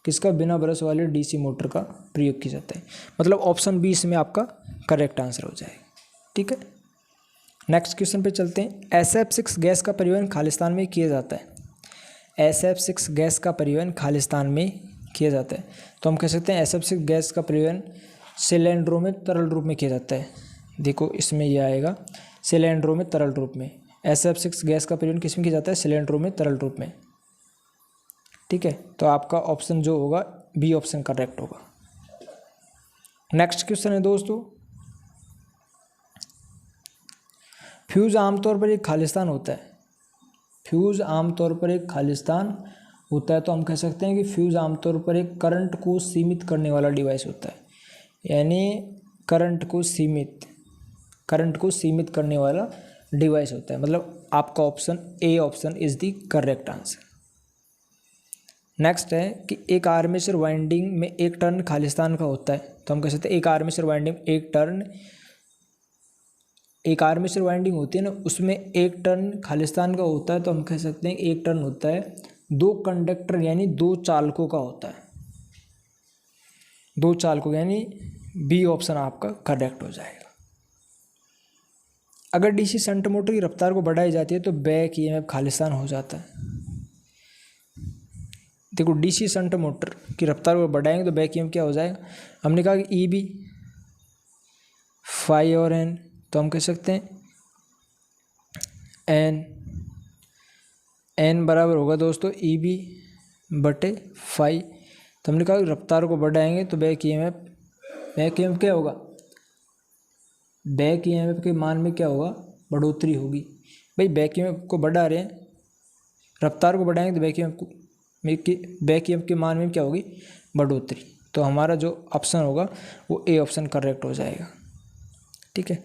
किसका? बिना ब्रश वाले डीसी मोटर का प्रयोग किया जाता है। मतलब ऑप्शन बी इसमें आपका करेक्ट आंसर हो जाएगा। ठीक है, नेक्स्ट क्वेश्चन पे चलते हैं। SF6 गैस का परिवहन खालिस्तान में किया जाता है। SF6 गैस का परिवहन खालिस्तान में किया जाता है। तो हम कह सकते हैं SF6 गैस का परिवहन सिलेंडरों में तरल रूप में किया जाता है। देखो इसमें यह आएगा सिलेंडरों में तरल रूप में। SF6 गैस का परिवहन किस में किया जाता है? सिलेंडरों में तरल रूप में। ठीक है, तो आपका ऑप्शन जो होगा बी ऑप्शन करेक्ट होगा। नेक्स्ट क्वेश्चन है दोस्तों, फ्यूज आमतौर पर एक खालिस्तान होता है। फ्यूज आमतौर पर एक खालिस्तान होता है। तो हम कह सकते हैं कि फ्यूज आमतौर पर एक करंट को सीमित करने वाला डिवाइस होता है। यानी करंट को सीमित करने वाला डिवाइस होता है। मतलब आपका option A option is the correct answer. Next है कि एक आर्मेचर वाइंडिंग में एक टर्न खालिस्तान का होता है। तो हम कह सकते हैं एक आर्मेचर वाइंडिंग होती है ना, उसमें एक टर्न खालिस्तान का होता है। तो हम कह सकते हैं एक टर्न होता है 2 कंडक्टर यानी 2 चालकों का होता है। 2 चालकों यानी बी ऑप्शन आपका करेक्ट हो जाएगा। अगर डीसी शंट मोटर की रफ्तार को बढ़ाई जाती है तो बैक ईएमएफ खालिस्तान हो जाता है। देखो डीसी शंट मोटर की रफ्तार को बढ़ाएंगे तो बैक ईएमएफ क्या हो जाएगा? हमने कहा कि ईबी फाई और एन, तो हम कह सकते हैं एन बराबर होगा दोस्तों ईबी बटे फाई। तो हमने कहा कि रफ्तार को बढ़ाएंगे तो बैक ईएमएफ क्या होगा? बैक ईएमएफ के मान में क्या होगा? बढ़ोतरी होगी। भाई बैक ईएमएफ को बढ़ा रहे हैं, रफ्तार को बढ़ाएंगे तो बैक ईएमएफ के मान में क्या होगी? बढ़ोतरी। तो हमारा जो ऑप्शन होगा वो ए ऑप्शन करेक्ट हो जाएगा। ठीक है,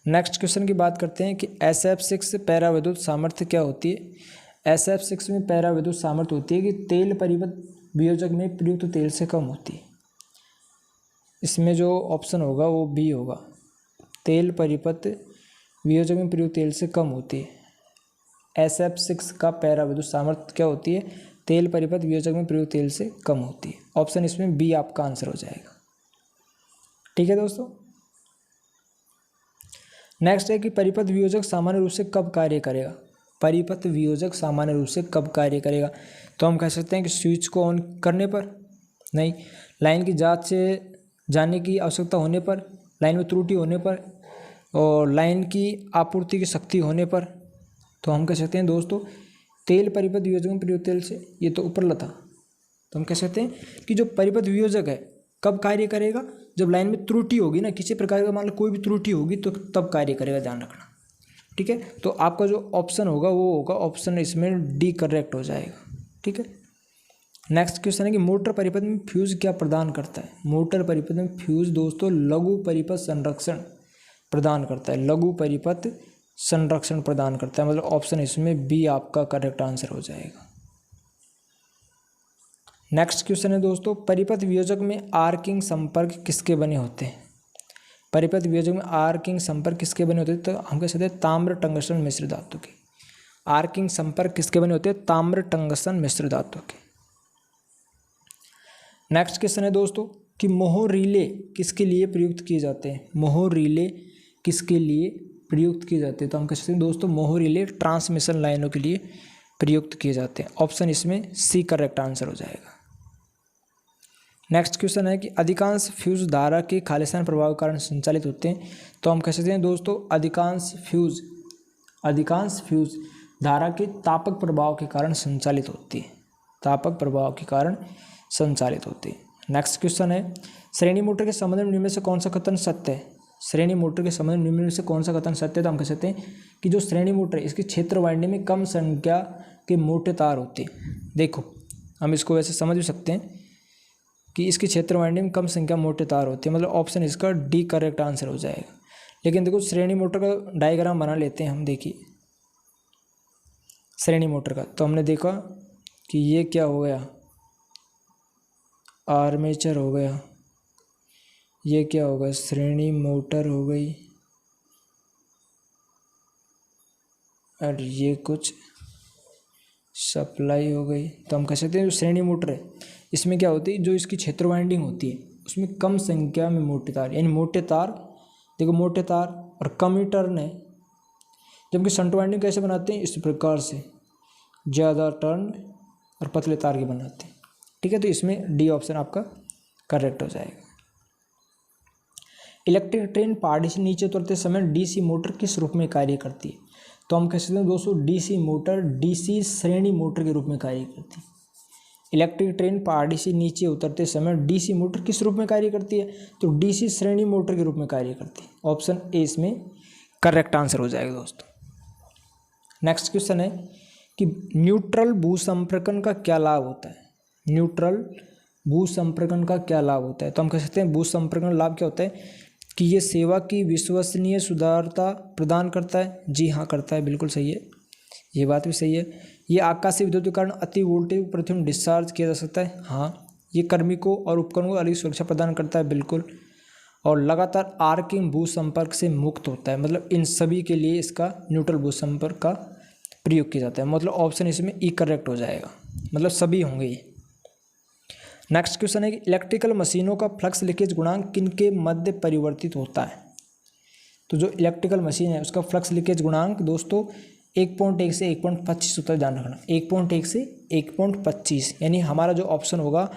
नेक्स्ट क्वेश्चन की बात करते हैं कि SF6 पैरा विद्युत सामर्थ्य क्या होती है। SF6 में पैरा विद्युत सामर्थ्य होती है कि तेल परिपथ वियोजक में प्रयुक्त तेल से कम होती है। इसमें जो ऑप्शन होगा वो बी होगा, तेल परिपथ वियोजक में प्रयुक्त तेल से कम होती है। SF6 का पैरा विद्युत सामर्थ्य क्या होती है? तेल परिपथ वियोजक में प्रयुक्त तेल से कम होती है। ऑप्शन इसमें बी आपका आंसर हो जाएगा। ठीक है दोस्तों, नेक्स्ट है कि परिपथ वियोजक सामान्य रूप से कब कार्य करेगा। परिपथ वियोजक सामान्य रूप से कब कार्य करेगा? तो हम कह सकते हैं कि स्विच को ऑन करने पर नहीं, लाइन की जांच से जाने की आवश्यकता होने पर, लाइन में त्रुटि होने पर, और लाइन की आपूर्ति की शक्ति होने पर। तो हम कह सकते हैं दोस्तों तेल परिपथ वियोजक में प्रयुक्त तेल से, ये तो ऊपर था। तो हम कह सकते हैं कि जो परिपथ वियोजक है कब कार्य करेगा? जब लाइन में त्रुटि होगी ना, किसी प्रकार का मान लो कोई भी त्रुटि होगी तो तब कार्य करेगा, ध्यान रखना। ठीक है, तो आपका जो ऑप्शन होगा वो होगा ऑप्शन इसमें डी करेक्ट हो जाएगा। ठीक है, नेक्स्ट क्वेश्चन है कि मोटर परिपथ में फ्यूज क्या प्रदान करता है। मोटर परिपथ में फ्यूज दोस्तों लघु परिपथ संरक्षण प्रदान करता है। लघु परिपथ संरक्षण प्रदान करता है, मतलब ऑप्शन इसमें बी आपका करेक्ट आंसर हो जाएगा। नेक्स्ट क्वेश्चन है दोस्तों, परिपथ वियोजक में आर्किंग संपर्क किसके बने होते हैं। परिपथ वियोजक में आर्किंग संपर्क किसके बने होते हैं? तो हम कह सकते हैं ताम्र टंगस्टन मिश्र धातु के। आर्किंग संपर्क किसके बने होते हैं? ताम्र टंगस्टन मिश्र धातु के। नेक्स्ट क्वेश्चन है दोस्तों कि मोहर रिले किसके लिए प्रयुक्त किए जाते हैं। मोहर रिले किसके लिए प्रयुक्त किए जाते हैं? तो हम कह सकते हैं दोस्तों मोहर रिले ट्रांसमिशन लाइनों के लिए प्रयुक्त किए जाते हैं। ऑप्शन इसमें सी करेक्ट आंसर हो जाएगा। नेक्स्ट क्वेश्चन है कि अधिकांश फ्यूज धारा के खालिस्तान प्रभाव के कारण संचालित होते हैं। तो हम कह सकते हैं दोस्तों अधिकांश फ्यूज धारा के तापक प्रभाव के कारण संचालित होती है। तापक प्रभाव के कारण संचालित होती है। नेक्स्ट क्वेश्चन है श्रेणी मोटर के संबंध में निम्न में से कौन सा कथन सत्य है। श्रेणी मोटर के संबंध में निम्न में से कौन सा कथन सत्य है? तो हम कह सकते हैं कि जो श्रेणी मोटर है इसकी क्षेत्र वाइंडिंग में कम संख्या के मोटे तार होते हैं। देखो हम इसको वैसे समझ भी सकते हैं कि इसकी क्षेत्र वाइंडिंग में कम संख्या मोटे तार होते हैं, मतलब ऑप्शन इसका डी करेक्ट आंसर हो जाएगा। लेकिन देखो श्रेणी मोटर का डायग्राम बना लेते हैं हम। देखिए श्रेणी मोटर का, तो हमने देखा कि ये क्या हो गया, आर्मेचर हो गया, ये क्या होगा, श्रेणी मोटर हो गई, और ये कुछ सप्लाई हो गई। तो हम कह सकते हैं जो श्रेणी मोटर है इसमें क्या होती है, जो इसकी क्षेत्र वाइंडिंग होती है उसमें कम संख्या में मोटे तार, यानी मोटे तार, देखो मोटे तार और कम टर्न है। जबकि शंट वाइंडिंग कैसे बनाते हैं, इस प्रकार से ज़्यादा टर्न और पतले तार के बनाते हैं। ठीक है, तो इसमें डी ऑप्शन आपका करेक्ट हो जाएगा। इलेक्ट्रिक ट्रेन पहाड़ी से नीचे उतरते समय डीसी मोटर किस रूप में कार्य करती है? तो हम कह सकते हैं दोस्तों डीसी मोटर डीसी श्रेणी मोटर के रूप में कार्य करती है। इलेक्ट्रिक ट्रेन पहाड़ी से नीचे उतरते समय डीसी मोटर किस रूप में कार्य करती है? तो डीसी श्रेणी मोटर के रूप में कार्य करती है। ऑप्शन ए इसमें करेक्ट आंसर हो जाएगा दोस्तों। नेक्स्ट क्वेश्चन है कि न्यूट्रल भूसंपर्कन का क्या लाभ होता है? न्यूट्रल भूसंपर्कन का क्या लाभ होता है? तो हम कह सकते हैं भूसंपर्कन लाभ क्या होता है कि ये सेवा की विश्वसनीय सुधारता प्रदान करता है। जी हाँ, करता है, बिल्कुल सही है, ये बात भी सही है। ये आकाशीय विद्युत के कारण अति वोल्टेज प्रतिदिन डिस्चार्ज किया जा सकता है। हाँ, ये कार्मिकों और उपकरणों को अधिक सुरक्षा प्रदान करता है, बिल्कुल। और लगातार आर्किंग भूसंपर्क से मुक्त होता है, मतलब इन सभी के लिए इसका न्यूट्रल भूसंपर्क का प्रयोग किया जाता है। मतलब ऑप्शन इसमें ई करेक्ट हो जाएगा, मतलब सभी होंगे ये। नेक्स्ट क्वेश्चन है कि इलेक्ट्रिकल मशीनों का फ्लक्स लीकेज गुणांक किनके मध्य परिवर्तित होता है? तो जो इलेक्ट्रिकल मशीन है उसका फ्लक्स लीकेज गुणांक दोस्तों 1.1 से 1.25 होता है, ध्यान रखना 1.1 से 1.25, यानी हमारा जो ऑप्शन होगा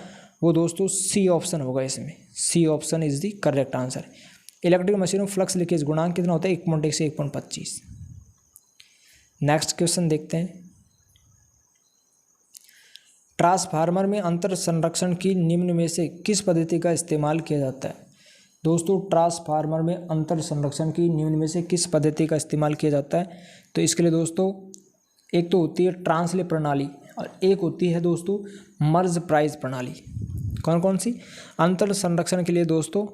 वो दोस्तों सी ऑप्शन होगा। इसमें C option is the correct answer. Electrical मशीनों फ्लक्स लीकेज गुणांक कितना होता है? 1.1 से 1.25। नेक्स्ट क्वेश्चन देखते हैं। ट्रांसफार्मर में अंतर संरक्षण की निम्न में से किस पद्धति का इस्तेमाल किया जाता है? दोस्तों ट्रांसफार्मर में अंतर संरक्षण की निम्न में से किस पद्धति का इस्तेमाल किया जाता है? तो इसके लिए दोस्तों एक तो होती है ट्रांसले प्रणाली और एक होती है दोस्तों मर्ज प्राइज प्रणाली। कौन कौन सी? अंतर संरक्षण के लिए दोस्तों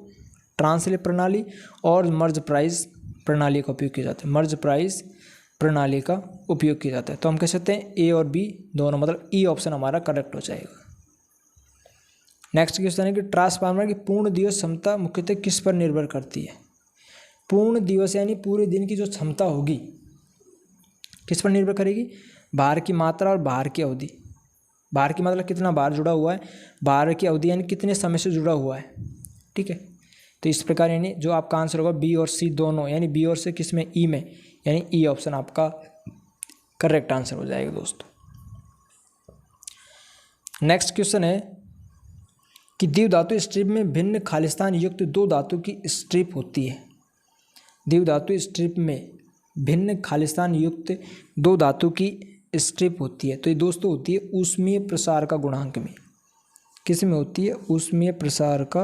ट्रांसले प्रणाली और मर्ज प्राइज प्रणाली का उपयोग किया जाता है। मर्ज प्राइज प्रणाली का उपयोग किया जाता है। तो हम कह सकते हैं ए और बी दोनों, मतलब ई ऑप्शन हमारा करेक्ट हो जाएगा। नेक्स्ट क्वेश्चन है कि ट्रांसफार्मर की पूर्ण दिवस क्षमता मुख्यतः किस पर निर्भर करती है? पूर्ण दिवस यानी पूरे दिन की जो क्षमता होगी किस पर निर्भर करेगी? भार की मात्रा और भार की अवधि। भार की मात्रा कितना भार जुड़ा हुआ है, भार की अवधि यानी कितने समय से जुड़ा हुआ है। ठीक है, तो इस प्रकार यानी जो आपका आंसर होगा बी और सी दोनों, यानी बी और सी किस में? ई में, यानी ई ऑप्शन आपका करेक्ट आंसर हो जाएगा दोस्तों। नेक्स्ट क्वेश्चन है कि द्विव धातु स्ट्रिप में भिन्न खालिस्तान युक्त दो धातु की स्ट्रिप होती है। द्विव धातु स्ट्रिप में भिन्न खालिस्तान युक्त दो धातु की स्ट्रिप होती है। तो ये दोस्तों होती है ऊष्मीय प्रसार का गुणांक में। किस में होती है? ऊष्मीय प्रसार का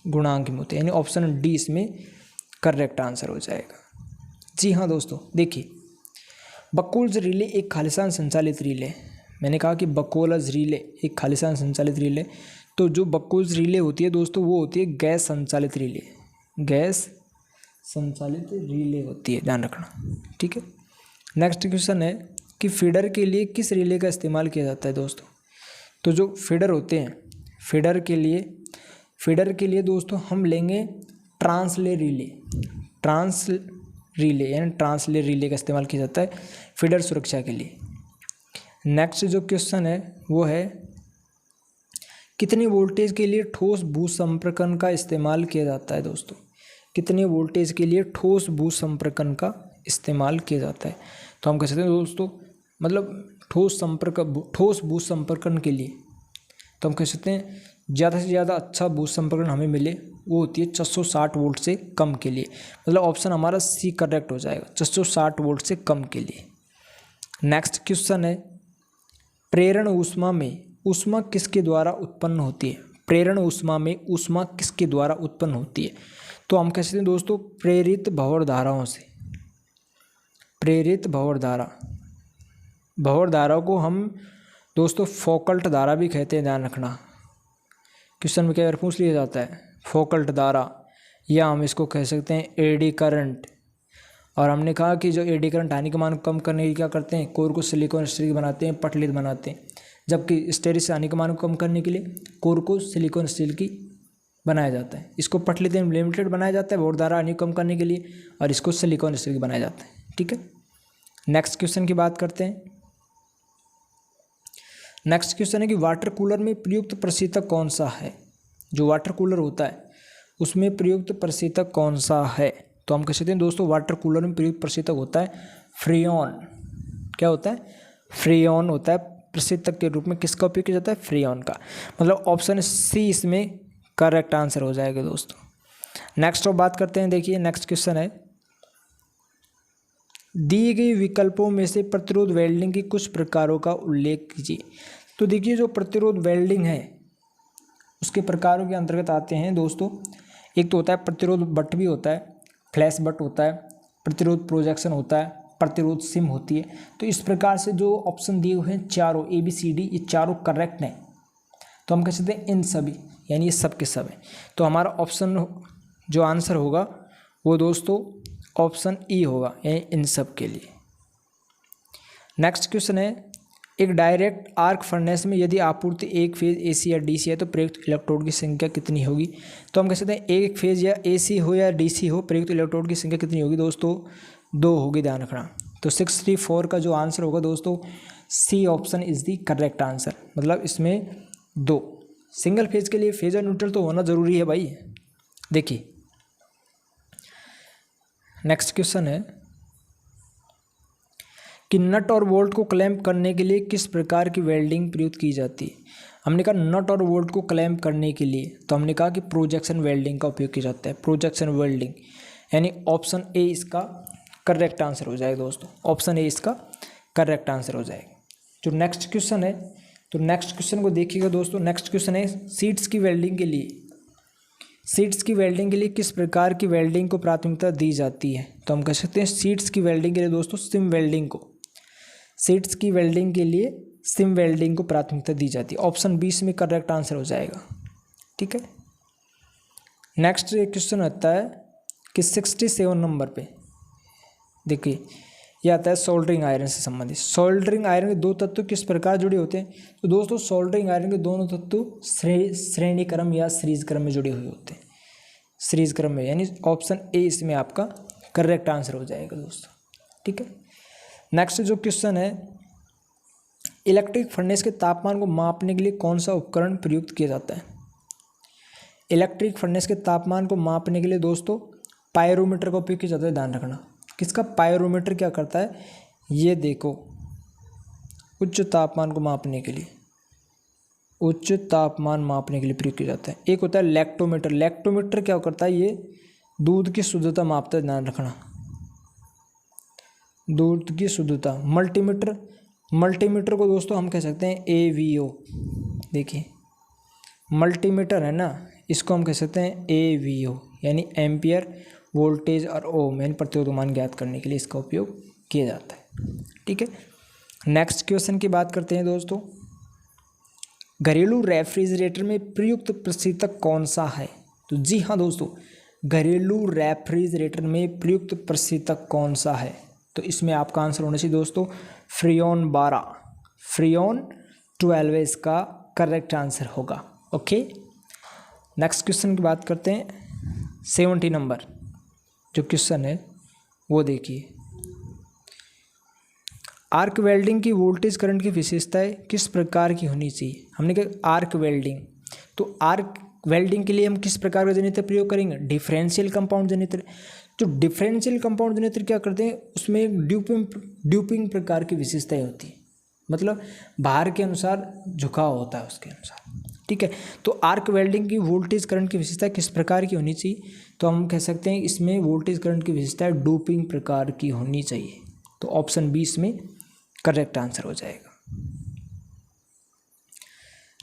गुणांक में होती है, यानी ऑप्शन डी इसमें करेक्ट आंसर हो जाएगा। जी हाँ दोस्तों, देखिए बकोल्ज रिले एक खालिस्तान संचालित रिले है। मैंने कहा कि बकोल्ज रिले एक खालिस्तान संचालित रिले, तो जो बकोल्ज रिले होती है दोस्तों वो होती है गैस संचालित रिले। गैस संचालित रिले होती है, ध्यान रखना। ठीक है, नेक्स्ट क्वेश्चन है कि फीडर के लिए किस रिले का इस्तेमाल किया जाता है दोस्तों? तो जो फीडर होते हैं फीडर के लिए दोस्तों हम लेंगे ट्रांसले रिले। यानी ट्रांसले रिले का इस्तेमाल किया जाता है फीडर सुरक्षा के लिए। नेक्स्ट जो क्वेश्चन है वो है कितनी वोल्टेज के लिए ठोस भूसंपर्कन का इस्तेमाल किया जाता है दोस्तों? कितने वोल्टेज के लिए ठोस भूसंपर्कन का इस्तेमाल किया जाता है? तो हम कह सकते हैं दोस्तों मतलब ठोस भूसंपर्कन के लिए तो हम कह सकते हैं ज़्यादा से ज़्यादा अच्छा भूसंपर्कन हमें मिले वो होती है 660 वोल्ट से कम के लिए, मतलब ऑप्शन हमारा सी करेक्ट हो जाएगा, 660 वोल्ट से कम के लिए। नेक्स्ट क्वेश्चन है प्रेरण ऊष्मा में ऊष्मा किसके द्वारा उत्पन्न होती है? प्रेरण ऊष्मा में ऊष्मा किसके द्वारा उत्पन्न होती है? तो हम कह सकते हैं दोस्तों प्रेरित भंवर धाराओं से। प्रेरित भंवर धाराओं को हम दोस्तों फोकल्ट धारा भी कहते हैं, ध्यान रखना। क्वेश्चन में कई बार पूछ लिया जाता है फोकल्ट धारा, या हम इसको कह सकते हैं एडी करंट। और हमने कहा कि जो एडी करंट हानि का मान कम करने के लिए क्या करते हैं? कोर को सिलिकॉन स्टील बनाते हैं, पटलित बनाते हैं। जबकि हिस्टैरिसीस हानि का मान को कम करने के लिए कोर को सिलिकॉन स्टील की बनाया जाता है। इसको पटलित लिमिटेड बनाया जाता है भंवर धारा हानि कम करने के लिए, और इसको सिलिकॉन स्टील की बनाया जाता है। ठीक है, नेक्स्ट क्वेश्चन की बात करते हैं। नेक्स्ट क्वेश्चन है कि वाटर कूलर में प्रयुक्त प्रशीतक कौन सा है। जो वाटर कूलर होता है उसमें प्रयुक्त प्रशीतक कौन सा है, तो हम कह सकते हैं दोस्तों वाटर कूलर में प्रयुक्त प्रशीतक होता है फ्रीऑन। क्या होता है? फ्रीऑन होता है प्रशीतक के रूप में। किसका उपयोग किया जाता है? फ्रीऑन का। मतलब ऑप्शन सी इसमें करेक्ट आंसर हो जाएगा दोस्तों। नेक्स्ट और बात करते हैं, देखिए नेक्स्ट क्वेश्चन है, दिए गए विकल्पों में से प्रतिरोध वेल्डिंग की कुछ प्रकारों का उल्लेख कीजिए। तो देखिए जो प्रतिरोध वेल्डिंग है उसके प्रकारों के अंतर्गत आते हैं दोस्तों, एक तो होता है प्रतिरोध बट भी होता है, फ्लैश बट होता है, प्रतिरोध प्रोजेक्शन होता है, प्रतिरोध सिम होती है। तो इस प्रकार से जो ऑप्शन दिए हुए हैं चारों ABCD, ये चारों करेक्ट हैं। तो हम कह सकते हैं इन सभी, यानी ये सब के सब हैं। तो हमारा ऑप्शन जो आंसर होगा वो दोस्तों ऑप्शन ई होगा, यानी इन सब के लिए। नेक्स्ट क्वेश्चन है, एक डायरेक्ट आर्क फर्नेस में यदि आपूर्ति एक फेज AC या DC है तो प्रयुक्त इलेक्ट्रोड की संख्या कितनी होगी। तो हम कह सकते हैं एक फेज या AC हो या DC हो, प्रयुक्त इलेक्ट्रोड की संख्या कितनी होगी दोस्तों? 2 होगी, ध्यान रखना। तो 634 का जो आंसर होगा दोस्तों, C option is the correct answer. मतलब इसमें 2। सिंगल फेज के लिए फेज और न्यूट्रल तो होना जरूरी है भाई। देखिए नेक्स्ट क्वेश्चन है कि नट और बोल्ट को क्लैंप करने के लिए किस प्रकार की वेल्डिंग प्रयुक्त की जाती है। हमने कहा नट और बोल्ट को क्लैंप करने के लिए, तो हमने कहा कि प्रोजेक्शन वेल्डिंग का उपयोग किया जाता है। प्रोजेक्शन वेल्डिंग, यानी ऑप्शन ए इसका करेक्ट आंसर हो जाएगा दोस्तों। ऑप्शन ए इसका करेक्ट आंसर हो जाएगा। जो नेक्स्ट क्वेश्चन है, तो नेक्स्ट क्वेश्चन को देखिएगा दोस्तों। नेक्स्ट क्वेश्चन है सीट्स की वेल्डिंग के लिए, सीट्स की वेल्डिंग के लिए किस प्रकार की वेल्डिंग को प्राथमिकता दी जाती है। तो हम कह सकते हैं सीट्स की वेल्डिंग के लिए दोस्तों सिम वेल्डिंग को, सीट्स की वेल्डिंग के लिए सिम वेल्डिंग को प्राथमिकता दी जाती है। ऑप्शन 20 में करेक्ट आंसर हो जाएगा। ठीक है। नेक्स्ट क्वेश्चन आता है कि 67 नंबर पे देखिए ये आता है सोल्डरिंग आयरन से संबंधित। सोल्डरिंग आयरन के 2 तत्व किस प्रकार जुड़े होते हैं। तो दोस्तों सोल्डरिंग आयरन के दोनों तत्व श्रेणी क्रम या सीरीज क्रम में जुड़े हुए होते हैं। सीरीज क्रम में, यानी ऑप्शन ए इसमें आपका करेक्ट आंसर हो जाएगा दोस्तों। ठीक है। नेक्स्ट जो क्वेश्चन है, इलेक्ट्रिक फर्नेस के तापमान को मापने के लिए कौन सा उपकरण प्रयुक्त किया जाता है। इलेक्ट्रिक फर्नेस के तापमान को मापने के लिए दोस्तों पायरोमीटर का उपयोग किया जाता है। ध्यान रखना किसका? पायरोमीटर क्या करता है, ये देखो उच्च तापमान को मापने के लिए, उच्च तापमान मापने के लिए प्रयोग किया जाता है। एक होता है लैक्टोमीटर। लैक्टोमीटर क्या करता है, ये दूध की शुद्धता मापता है। ध्यान रखना दूध की शुद्धता। मल्टीमीटर, मल्टीमीटर को दोस्तों हम कह सकते हैं AVO। देखिए मल्टीमीटर है ना, इसको हम कह सकते हैं AVO, यानी एम्पियर वोल्टेज और ओम यानी प्रतिरोध मान ज्ञात करने के लिए इसका उपयोग किया जाता है। ठीक है। नेक्स्ट क्वेश्चन की बात करते हैं दोस्तों, घरेलू रेफ्रिजरेटर में प्रयुक्त प्रशीतक कौन सा है। तो जी हाँ दोस्तों, घरेलू रेफ्रिजरेटर में प्रयुक्त प्रशीतक कौन सा है। तो इसमें आपका आंसर होना चाहिए दोस्तों फ्रीऑन 12, फ्रीऑन 12 इसका करेक्ट आंसर होगा। ओके। नेक्स्ट क्वेश्चन की बात करते हैं 70 नंबर जो क्वेश्चन है वो देखिए, आर्क वेल्डिंग की वोल्टेज करंट की विशेषताएं किस प्रकार की होनी चाहिए। हमने कहा आर्क वेल्डिंग, तो आर्क वेल्डिंग के लिए हम किस प्रकार का जनरेटर प्रयोग करेंगे, डिफरेंशियल कंपाउंड जनरेटर। जो डिफरेंशियल कंपाउंड जनरेटर क्या करते हैं, उसमें एक ड्यूपिंग प्रकार की विशेषताएं होती है, मतलब भार के अनुसार झुकाव होता है उसके अनुसार। ठीक है। तो आर्क वेल्डिंग की वोल्टेज करंट की विशेषता किस प्रकार की होनी चाहिए, तो हम कह सकते हैं इसमें वोल्टेज करंट की विशेषता डोपिंग प्रकार की होनी चाहिए। तो ऑप्शन 20 में करेक्ट आंसर हो जाएगा।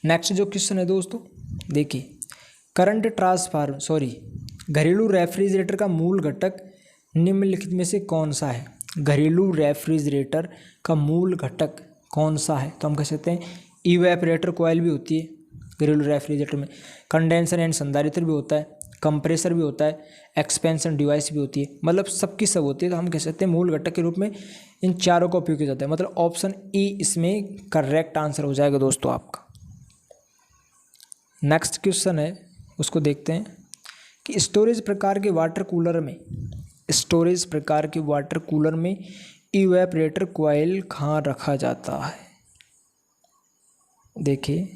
नेक्स्ट जो क्वेश्चन है दोस्तों देखिए, करंट ट्रांसफार्मर घरेलू रेफ्रिजरेटर का मूल घटक निम्नलिखित में से कौन सा है। घरेलू रेफ्रिजरेटर का मूल घटक कौन सा है। तो हम कह सकते हैं इवेपरेटर कॉइल भी होती है घरेलू रेफ्रिजरेटर में, कंडेंसर एंड संधारित्र भी होता है, कंप्रेसर भी होता है, एक्सपेंशन डिवाइस भी होती है, मतलब सबकी सब होती है। तो हम कह सकते हैं मूल घटक के रूप में इन चारों का उपयोग किया जाता है। मतलब ऑप्शन ई इसमें करेक्ट आंसर हो जाएगा दोस्तों आपका। नेक्स्ट क्वेश्चन है उसको देखते हैं कि स्टोरेज प्रकार के वाटर कूलर में इवेपरेटर कॉइल कहाँ रखा जाता है। देखिए,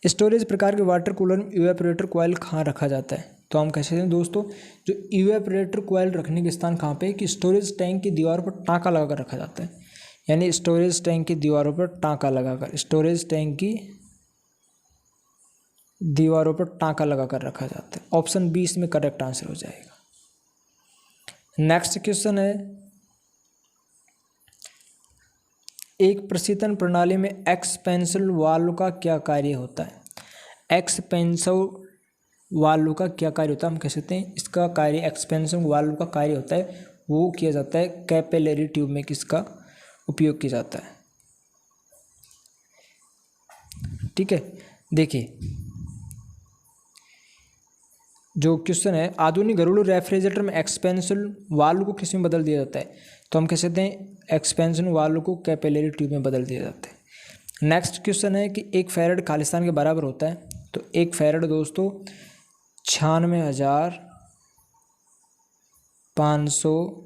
स्टोरेज प्रकार के वाटर कूलर में इवेपोरेटर कॉइल कहाँ रखा जाता है? तो हम कह सकते हैं दोस्तों, जो इवेपोरेटर कॉइल रखने के स्थान कहाँ पे है कि स्टोरेज टैंक की दीवारों पर टाँका लगाकर रखा जाता है। यानी स्टोरेज टैंक की दीवारों पर टाँका लगाकर, स्टोरेज टैंक की दीवारों पर टाँका लगाकर रखा जाता है। ऑप्शन बी इसमें करेक्ट आंसर हो जाएगा। नेक्स्ट क्वेश्चन है, एक प्रशीतन प्रणाली में एक्सपेंशन वाल्व का क्या कार्य होता है? एक्सपेंशन वाल्व का क्या कार्य होता है? हम कह सकते हैं इसका कार्य, एक्सपेंशन वाल्व का कार्य होता है वो किया जाता है कैपिलरी ट्यूब में किसका उपयोग किया जाता है। ठीक है, देखिए जो क्वेश्चन है, आधुनिक घरेलू रेफ्रिजरेटर में एक्सपेंशन वाल्व को किस में बदल दिया जाता है? तो हम कह सकते हैं एक्सपेंशन वाल्व को कैपिलरी ट्यूब में बदल दिया जाता है। नेक्स्ट क्वेश्चन है कि एक फैराड खालिस्तान के बराबर होता है? तो एक फैराड दोस्तों 96,500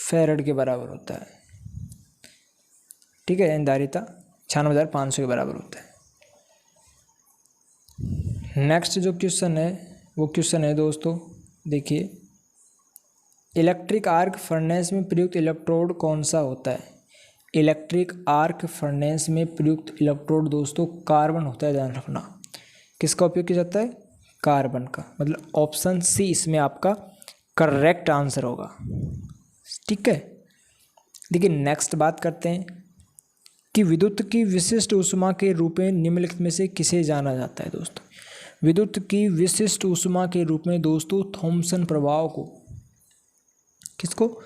फैराड के बराबर होता है। ठीक है, धारिता 96,500 के बराबर होता है। नेक्स्ट जो क्वेश्चन है वो क्वेश्चन है दोस्तों, देखिए, इलेक्ट्रिक आर्क फर्नेस में प्रयुक्त इलेक्ट्रोड कौन सा होता है? इलेक्ट्रिक आर्क फर्नेस में प्रयुक्त इलेक्ट्रोड दोस्तों कार्बन होता है, ध्यान रखना। किसका उपयोग किया जाता है? कार्बन का। मतलब ऑप्शन सी इसमें आपका करेक्ट आंसर होगा। ठीक है, देखिए नेक्स्ट बात करते हैं कि विद्युत की विशिष्ट ऊष्मा के रूप में निम्नलिखित में से किसे जाना जाता है? दोस्तों, विद्युत की विशिष्ट ऊष्मा के रूप में दोस्तों थॉमसन प्रभाव को, किसको?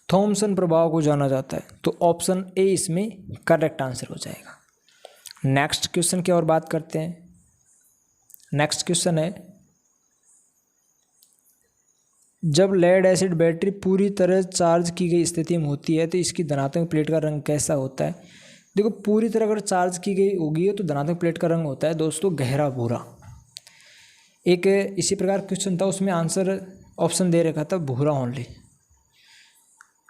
थॉमसन प्रभाव को जाना जाता है। तो ऑप्शन ए इसमें करेक्ट आंसर हो जाएगा। नेक्स्ट क्वेश्चन की और बात करते हैं। नेक्स्ट क्वेश्चन है, जब लेड एसिड बैटरी पूरी तरह चार्ज की गई स्थिति में होती है तो इसकी धनात्मक प्लेट का रंग कैसा होता है? देखो, पूरी तरह अगर चार्ज की गई होगी तो धनात्मक प्लेट का रंग होता है दोस्तों गहरा भूरा। एक इसी प्रकार क्वेश्चन था, उसमें आंसर ऑप्शन दे रखा था भूरा,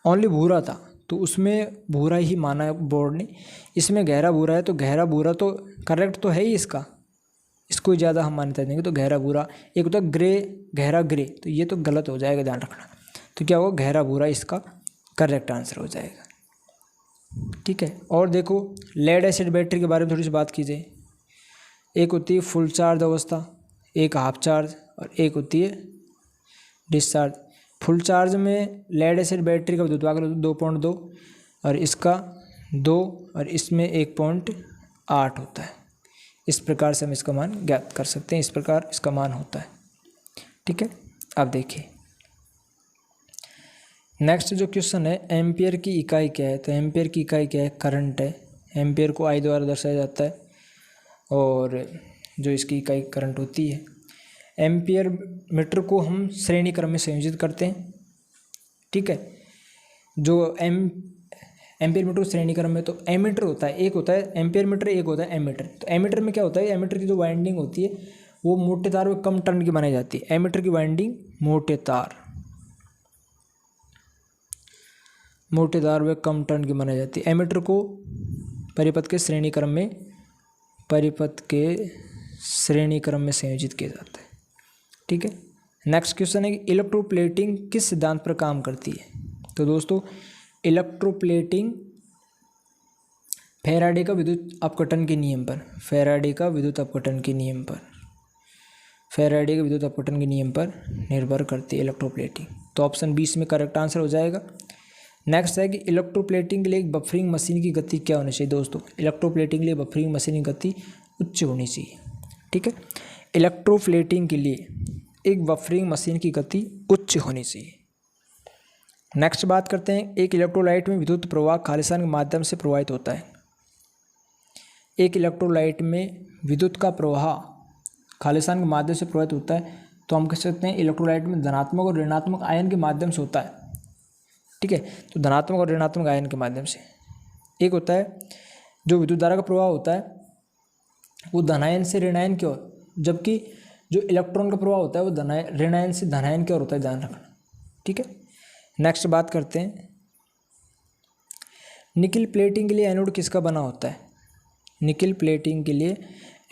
ओनली भूरा था, तो उसमें भूरा ही माना है बोर्ड ने। इसमें गहरा भूरा है तो गहरा भूरा तो करेक्ट तो है ही इसका, इसको ज़्यादा हम मान्यता देंगे तो गहरा भूरा। एक होता है ग्रे, गहरा ग्रे, तो ये तो गलत हो जाएगा, ध्यान रखना। तो क्या होगा? गहरा भूरा इसका करेक्ट आंसर हो जाएगा। ठीक है, और देखो लेड एसिड बैटरी के बारे में थोड़ी सी बात कीजिए। एक होती है फुल चार्ज अवस्था, एक हाफ चार्ज और एक होती है डिस्चार्ज। फुल चार्ज में लेड एसिड बैटरी का विद्युत भाग 2.2 और इसका 2 और इसमें 1.8 होता है। इस प्रकार से हम इसका मान ज्ञात कर सकते हैं, इस प्रकार इसका मान होता है। ठीक है, अब देखिए नेक्स्ट जो क्वेश्चन है, एम्पियर की इकाई क्या है? तो एम्पियर की इकाई क्या है? करंट है। एम्पियर को आई द्वारा दर्शाया जाता है और जो इसकी इकाई करंट होती है। एम्पियर मीटर को हम श्रेणी क्रम में संयोजित करते हैं। ठीक है, जो एम्पियर मीटर श्रेणी क्रम में, तो एमीटर होता है, एक होता है एम्पियर मीटर, एक होता है एमीटर। तो एमीटर में क्या होता है? एमीटर की जो वाइंडिंग होती है वो मोटे तार व कम टर्न की बनाई जाती है। एमीटर की वाइंडिंग मोटे तार व कम टर्न की बनाई जाती है। एमीटर को परिपथ के श्रेणी क्रम में संयोजित किया जाता है। ठीक है, नेक्स्ट क्वेश्चन है कि इलेक्ट्रोप्लेटिंग किस सिद्धांत पर काम करती है? तो दोस्तों इलेक्ट्रोप्लेटिंग फैराडे का विद्युत अपघटन के नियम पर, फैराडे का विद्युत अपघटन के नियम पर निर्भर करती है इलेक्ट्रोप्लेटिंग। तो ऑप्शन 20 में करेक्ट आंसर हो जाएगा। नेक्स्ट है कि इलेक्ट्रोप्लेटिंग के लिए एक बफरिंग मशीन की गति क्या होनी चाहिए? दोस्तों इलेक्ट्रोप्लेटिंग के लिए बफरिंग मशीन की गति उच्च होनी चाहिए। ठीक है, इलेक्ट्रोप्लेटिंग के लिए एक बफरिंग मशीन की गति उच्च होनी चाहिए। नेक्स्ट बात करते हैं, एक इलेक्ट्रोलाइट में विद्युत प्रवाह खालिस्तान के माध्यम से प्रवाहित होता है। एक इलेक्ट्रोलाइट में विद्युत का प्रवाह खालिस्तान के माध्यम से प्रवाहित होता है, तो हम कह सकते हैं इलेक्ट्रोलाइट में धनात्मक और ऋणात्मक आयन के माध्यम से होता है। ठीक है, तो धनात्मक और ऋणात्मक आयन के माध्यम से। एक होता है जो विद्युत धारा का प्रवाह होता है वो धनायन से ऋणायन की ओर, जबकि जो इलेक्ट्रॉन का प्रवाह होता है वो ऋणायन से धनायन की ओर होता है, ध्यान रखना। ठीक है, नेक्स्ट बात करते हैं, निकिल प्लेटिंग के लिए एनोड किसका बना होता है? निकिल प्लेटिंग के लिए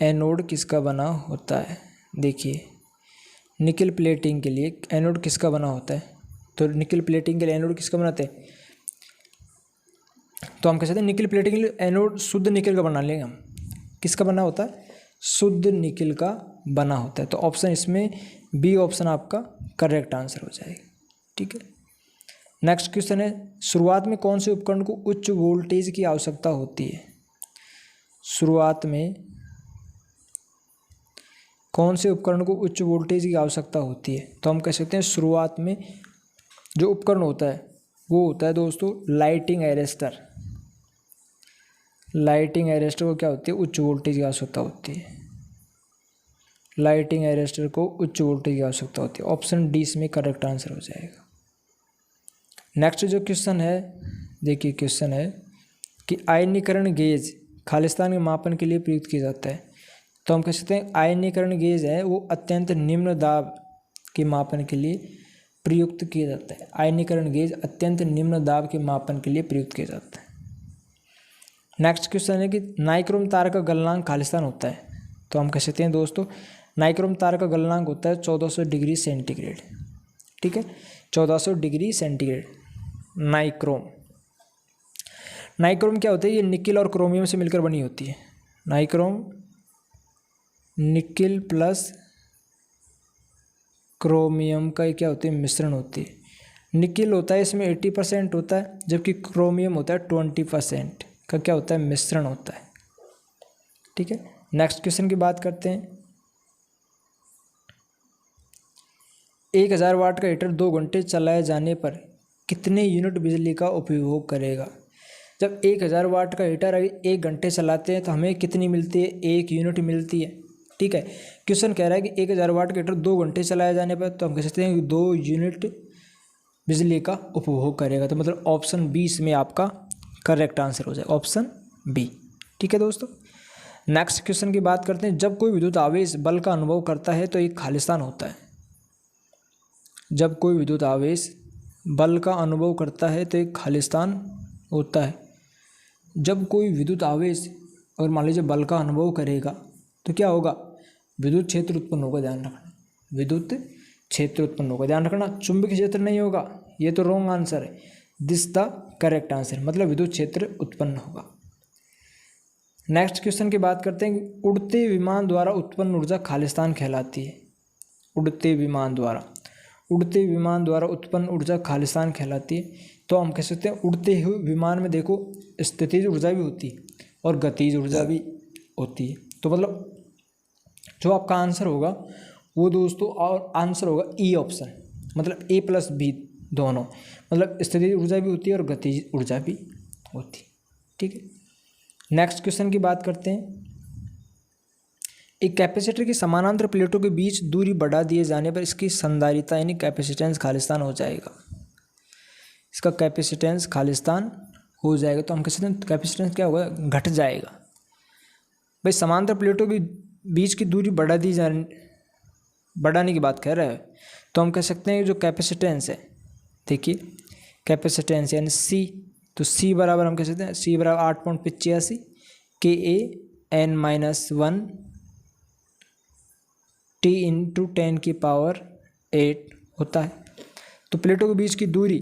एनोड किसका बना होता है? देखिए, निकिल प्लेटिंग के लिए एनोड किसका बना होता है? तो निकिल प्लेटिंग के लिए एनोड किसका बनाते हैं? तो हम कह सकते हैं निकिल प्लेटिंग के लिए एनोड शुद्ध निकिल का बना लेंगे हम। किसका बना होता है? शुद्ध निकिल का बना होता है। तो ऑप्शन इसमें बी ऑप्शन आपका करेक्ट आंसर हो जाएगा। ठीक है, नेक्स्ट क्वेश्चन है, शुरुआत में कौन से उपकरण को उच्च वोल्टेज की आवश्यकता होती है? शुरुआत में कौन से उपकरण को उच्च वोल्टेज की आवश्यकता होती है? तो हम कह सकते हैं शुरुआत में जो उपकरण होता है वो होता है दोस्तों लाइटिंग एरेस्टर। लाइटिंग एरेस्टर को क्या होती है? उच्च वोल्टेज की आवश्यकता होती है। लाइटिंग एरेस्टर को उच्च वोल्टेज की आवश्यकता होती है। ऑप्शन डी इसमें करेक्ट आंसर हो जाएगा। नेक्स्ट जो क्वेश्चन है, देखिए क्वेश्चन है कि आयनीकरण गेज खालिस्तान के मापन के लिए प्रयुक्त किया जाता है। तो हम कह सकते हैं आयनीकरण गेज है वो अत्यंत निम्न दाब के मापन के लिए प्रयुक्त किया जाता है। आयनीकरण गेज अत्यंत निम्न दाब के मापन के लिए प्रयुक्त किया जाता है। नेक्स्ट क्वेश्चन है कि नाइक्रोम तार का गलनांक खालिस्तान होता है। तो हम कह सकते हैं दोस्तों नाइक्रोम तार का गलनांक होता है 1400 डिग्री सेंटीग्रेड। ठीक है, 1400 डिग्री सेंटीग्रेड नाइक्रोम। नाइक्रोम क्या होता है? ये निकिल और क्रोमियम से मिलकर बनी होती है। नाइक्रोम निकिल प्लस क्रोमियम का क्या होती है? मिश्रण होती है। निकिल होता है इसमें 80% होता है, जबकि क्रोमियम होता है 20% का क्या होता है? मिश्रण होता है। ठीक है, नेक्स्ट क्वेश्चन की बात करते हैं। 1000 वाट का हीटर 2 घंटे चलाए जाने पर कितने यूनिट बिजली का उपभोग करेगा? जब 1000 वाट का हीटर 1 घंटे चलाते हैं तो हमें कितनी मिलती है? 1 यूनिट मिलती है। ठीक है, क्वेश्चन कह रहा है कि 1000 वाट का हीटर 2 घंटे चलाए जाने पर, तो हम कह सकते हैं कि 2 यूनिट बिजली का उपभोग करेगा। तो मतलब ऑप्शन बी इसमें आपका करेक्ट आंसर हो जाएगा, ऑप्शन बी। ठीक है दोस्तों, नेक्स्ट क्वेश्चन की बात करते हैं। जब कोई विद्युत आवेश बल का अनुभव करता है तो एक खालिस्तान होता है। जब कोई विद्युत आवेश बल का अनुभव करता है तो एक खालिस्तान होता है। जब कोई विद्युत आवेश अगर मान लीजिए बल का अनुभव करेगा तो क्या होगा? विद्युत क्षेत्र उत्पन्न होगा। ध्यान रखना, विद्युत क्षेत्र उत्पन्न होगा। ध्यान रखना, चुंबकीय क्षेत्र नहीं होगा, ये तो रॉन्ग आंसर है। दिस द करेक्ट आंसर, मतलब विद्युत क्षेत्र उत्पन्न होगा। नेक्स्ट क्वेश्चन की बात करते हैं कि उड़ते विमान द्वारा उत्पन्न ऊर्जा खालिस्तान कहलाती है। उड़ते विमान द्वारा उत्पन्न ऊर्जा खालिस्तान कहलाती है। तो हम कह सकते हैं उड़ते हुए विमान में देखो स्थितिज ऊर्जा भी होती है और गतिज ऊर्जा भी होती है। तो मतलब जो आपका आंसर होगा वो दोस्तों और आंसर होगा ई ऑप्शन, मतलब ए प्लस बी दोनों, मतलब स्थितिज ऊर्जा भी होती है और गतिज ऊर्जा भी होती है। ठीक है, नेक्स्ट क्वेश्चन की बात करते हैं। एक कैपेसिटर की समानांतर प्लेटों के बीच दूरी बढ़ा दिए जाने पर इसकी संधारिता यानी कैपेसिटेंस खालिस्तान हो जाएगा। इसका कैपेसिटेंस खालिस्तान हो जाएगा। तो हम कह सकते हैं कैपेसिटेंस क्या होगा? घट जाएगा। भाई समांतर प्लेटों के बीच की दूरी बढ़ाने की बात कह रहा है, तो हम कह सकते हैं जो कैपेसिटेंस है, देखिए कैपेसिटेंस यानी सी, तो सी बराबर हम कह सकते हैं सी बराबर 8.85 KA(n-1) T × 10⁸ होता है। तो प्लेटों के बीच की दूरी,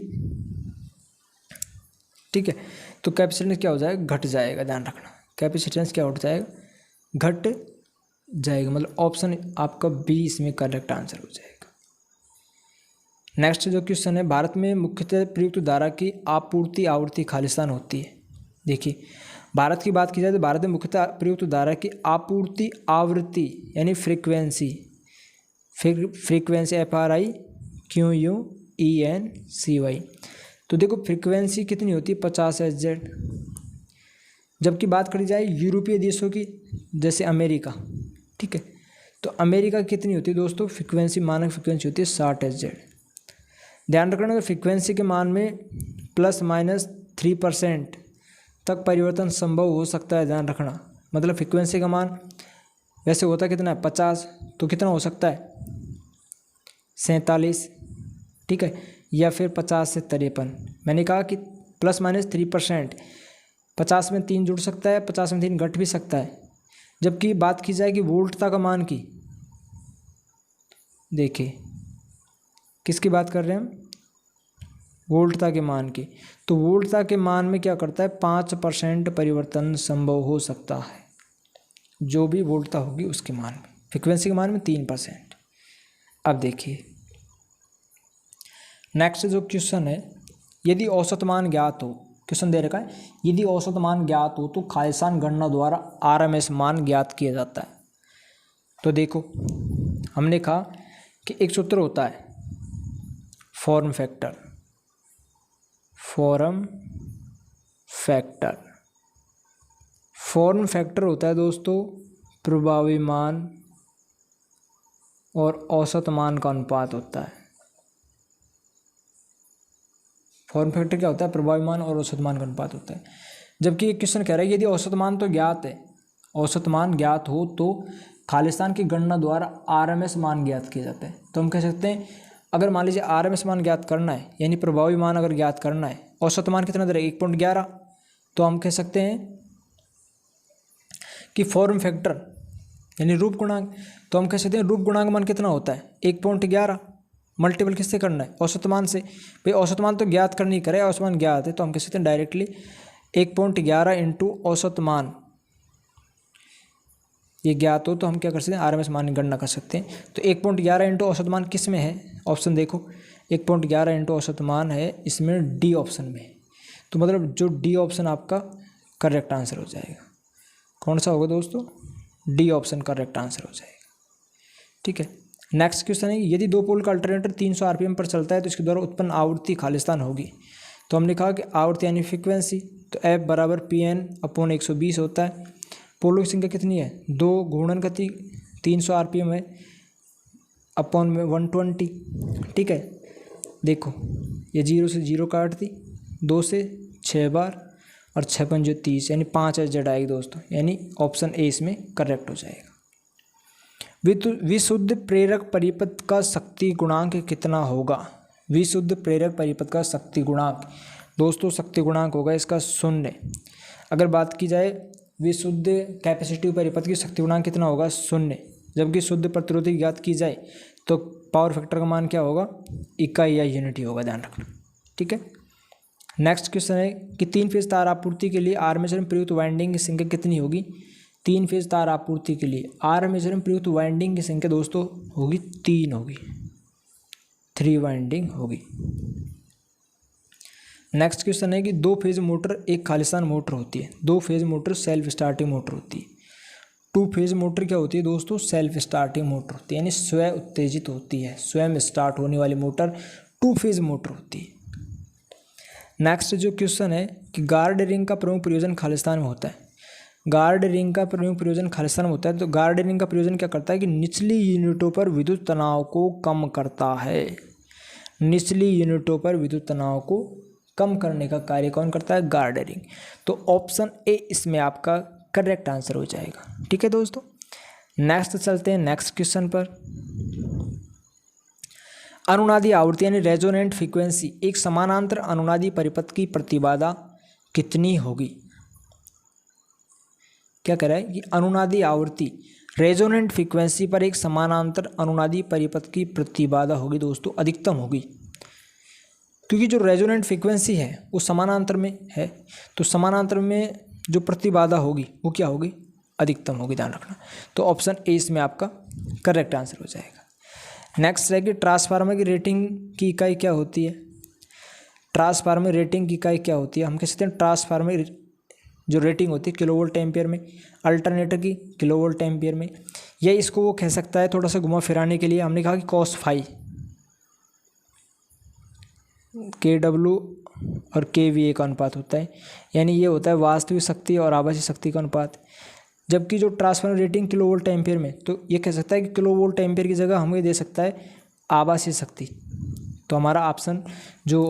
ठीक है, तो कैपेसिटेंस क्या हो जाएगा? घट जाएगा। ध्यान रखना, कैपेसिटेंस क्या हो जाएगा? घट जाएगा, मतलब ऑप्शन आपका बी इसमें करेक्ट आंसर हो जाएगा। नेक्स्ट जो क्वेश्चन है, भारत में मुख्यतः प्रयुक्त धारा की आपूर्ति आवृत्ति खालिस्तान होती है। देखिए भारत की बात की जाए तो भारत में मुख्यतः प्रयुक्त धारा की आपूर्ति आवृत्ति यानी फ्रीक्वेंसी FRIQUENCY। तो देखो फ्रीक्वेंसी कितनी होती है? 50 Hz। जबकि बात करी जाए यूरोपीय देशों की, जैसे अमेरिका, ठीक है, तो अमेरिका कितनी होती है दोस्तों? फ्रीक्वेंसी, मानक फ्रीक्वेंसी होती है 60 Hz। ध्यान रखना कि फ्रीक्वेंसी के मान में ±3% तक परिवर्तन संभव हो सकता है। ध्यान रखना, मतलब फ्रीक्वेंसी का मान वैसे होता कितना है? 50, तो कितना हो सकता है? 47, ठीक है, या फिर 50 से 53। मैंने कहा कि ±3%, 50 में 3 जुड़ सकता है, 50 में 3 घट भी सकता है। जबकि बात की जाए कि वोल्टता का मान की, देखिए किसकी बात कर रहे हैं हम, वोल्टता के मान की। तो वोल्टता के मान में क्या करता है, 5% परिवर्तन संभव हो सकता है, जो भी वोल्टता होगी उसके मान में। फ्रिक्वेंसी के मान में 3%। अब देखिए नेक्स्ट जो क्वेश्चन है, यदि औसत मान ज्ञात हो, क्वेश्चन दे रखा है यदि औसत मान ज्ञात हो तो खालिस्तान गणना द्वारा आरएमएस मान ज्ञात किया जाता है। तो देखो हमने कहा कि एक सूत्र होता है फॉर्म फैक्टर, फॉर्म फैक्टर होता है दोस्तों प्रभावी मान और औसत मान का अनुपात होता है। फॉर्म फैक्टर क्या होता है, प्रभावी मान और औसत मान का अनुपात होता है। जबकि एक क्वेश्चन कह रहा है यदि औसत मान तो ज्ञात है, औसत मान ज्ञात हो तो खालिस्तान की गणना द्वारा आरएमएस मान ज्ञात किया जाता है। तो हम कह सकते हैं अगर मान लीजिए आरएमएस मान ज्ञात करना है, यानी प्रभावी मान अगर ज्ञात करना है, औसत मान कितना दे रहा है 1.11, तो हम कह सकते हैं कि फॉर्म फैक्टर यानी रूप गुणांक, तो हम कह सकते हैं रूप गुणांक मान कितना होता है 1.11, मल्टीपल किससे करना है, औसत मान से। भाई औसत मान तो ज्ञात करनी करे, औसत मान ज्ञात है तो हम कह सकते हैं डायरेक्टली 1.11 इंटू औसत मान, ये ज्ञात हो तो हम क्या कर सकते हैं आरएमएस मान की गणना कर सकते हैं। तो 1.11 इंटू औसत मान किस में है, ऑप्शन देखो 1.11 इंटू औसत मान है इसमें डी ऑप्शन में। तो मतलब जो डी ऑप्शन आपका करेक्ट आंसर हो जाएगा। कौन सा होगा दोस्तों, डी ऑप्शन करेक्ट आंसर हो जाएगा। ठीक है, नेक्स्ट क्वेश्चन है यदि दो पोल का अल्टरनेटर 300 आरपीएम पर चलता है तो इसके द्वारा उत्पन्न आवृत्ति खालिस्तान होगी। तो हमने कहा कि आवृत्ति यानी फ्रीक्वेंसी, तो एफ बराबर PN/120 होता है। पोलों की संख्या कितनी है, 2 घूर्णन गति 300 आरपीएम है अपॉन में 120। ठीक है, देखो ये 0 से 0 काट दी, 2 से 6 बार और 6 पंजे 30 यानी 5 Z आएगी दोस्तों, यानी ऑप्शन ए इसमें करेक्ट हो जाएगा। विशुद्ध प्रेरक परिपथ का शक्ति गुणांक कितना होगा, विशुद्ध प्रेरक परिपथ का शक्ति गुणांक दोस्तों, शक्ति गुणांक होगा इसका 0। अगर बात की जाए विशुद्ध कैपेसिटिव परिपथ की शक्ति गुणांक कितना होगा 0, जबकि शुद्ध प्रतिरोधी ज्ञात की जाए तो पावर फैक्टर का मान क्या होगा, इकाई या यूनिट ही होगा, ध्यान रखना। ठीक है, नेक्स्ट क्वेश्चन है कि 3 फेज तार आपूर्ति के लिए आर्मेचर में प्रयुक्त वाइंडिंग की संख्या कितनी होगी। 3 फेज तार आपूर्ति के लिए आर्मेचर में प्रयुक्त वाइंडिंग की संख्या दोस्तों होगी 3 होगी, 3 वाइंडिंग होगी। नेक्स्ट क्वेश्चन है कि 2 फेज मोटर एक खालिस्तान मोटर होती है, 2 phase motor self starting motor होती है। 2 फेज मोटर क्या होती है दोस्तों, सेल्फ स्टार्टिंग मोटर होती है, यानी स्वयं उत्तेजित होती है, स्वयं स्टार्ट होने वाली मोटर 2 फेज मोटर होती है। नेक्स्ट जो क्वेश्चन है कि गार्ड रिंग का प्रमुख प्रयोजन खालिस्तान में होता है। गार्ड रिंग का प्रमुख प्रयोजन खालिस्तान में होता है, तो गार्ड रिंग का प्रयोजन क्या करता है कि निचली यूनिटों पर विद्युत तनाव को कम करता है, निचली यूनिटों पर विद्युत तनाव को कम करने का कार्य कौन करता है, गार्ड रिंग। तो ऑप्शन ए इसमें आपका करेक्ट आंसर हो जाएगा। ठीक है दोस्तों, नेक्स्ट चलते हैं नेक्स्ट क्वेश्चन पर। अनुनादी आवृत्ति यानी रेजोनेंट फ्रीक्वेंसी एक समानांतर अनुनादी परिपथ की प्रतिबाधा कितनी होगी। क्या कह रहा है कि अनुनादी आवृत्ति रेजोनेंट फ्रीक्वेंसी पर एक समानांतर अनुनादी परिपथ की प्रतिबाधा होगी दोस्तों, अधिकतम होगी, क्योंकि जो रेजोनेंट फ्रीक्वेंसी है वो समानांतर में है, तो समानांतर में जो प्रतिबाधा होगी वो क्या होगी, अधिकतम होगी, ध्यान रखना। तो ऑप्शन ए इसमें आपका करेक्ट आंसर हो जाएगा। नेक्स्ट है कि ट्रांसफार्मर की रेटिंग की इकाई क्या होती है। ट्रांसफार्मर रेटिंग की इकाई क्या होती है, हम कह सकते हैं ट्रांसफार्मर जो रेटिंग होती है किलोवोल्ट एम्पियर में, अल्टरनेटर की किलोवोल्ट एम्पियर में, या इसको वो कह सकता है थोड़ा सा घुमा फिराने के लिए हमने कहा कि cos फाई KW और KVA का अनुपात होता है, यानी ये होता है वास्तविक शक्ति और आभासी शक्ति का अनुपात। जबकि जो ट्रांसफार्मर रेटिंग किलोवोल्ट एम्पियर में, तो ये कह सकता है कि किलोवोल्ट एम्पियर की जगह हमें दे सकता है आभासी शक्ति। तो हमारा ऑप्शन जो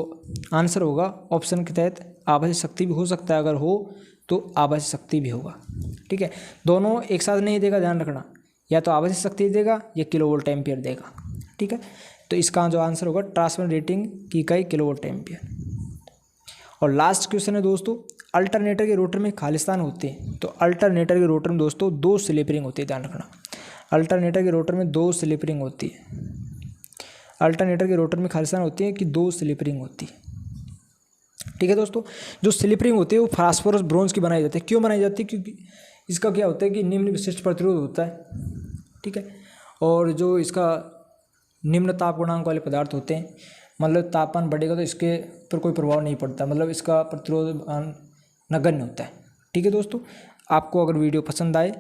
आंसर होगा ऑप्शन के तहत आभासी शक्ति भी हो सकता है, अगर हो तो आभासी शक्ति भी होगा। ठीक है, दोनों एक साथ नहीं देगा, ध्यान रखना, या तो आभासी शक्ति देगा या किलोवोल्ट एम्पियर देगा। ठीक है, तो इसका जो आंसर होगा ट्रांसफार्मर रेटिंग की इकाई किलोवोल्ट एम्पियर। और लास्ट क्वेश्चन है दोस्तों, अल्टरनेटर के रोटर में खालिस्तान होते हैं, तो अल्टरनेटर के रोटर में दोस्तों 2 स्लिप रिंग होती है, ध्यान रखना। अल्टरनेटर के रोटर में 2 स्लिप रिंग होती है। अल्टरनेटर के रोटर में खालिस्तान होती है कि 2 स्लिप रिंग होती है। ठीक है दोस्तों, जो स्लिप रिंग होती है वो फास्फोरस ब्रोंज की बनाई जाती है। क्यों बनाई जाती है? क्योंकि इसका क्या होता है कि निम्न विशिष्ट प्रतिरोध होता है। ठीक है, और जो इसका निम्न ताप गुणांक वाले पदार्थ होते हैं, मतलब तापमान बढ़ेगा तो इसके पर कोई प्रभाव नहीं पड़ता, मतलब इसका प्रतिरोध नगण्य होता है। ठीक है दोस्तों, आपको अगर वीडियो पसंद आए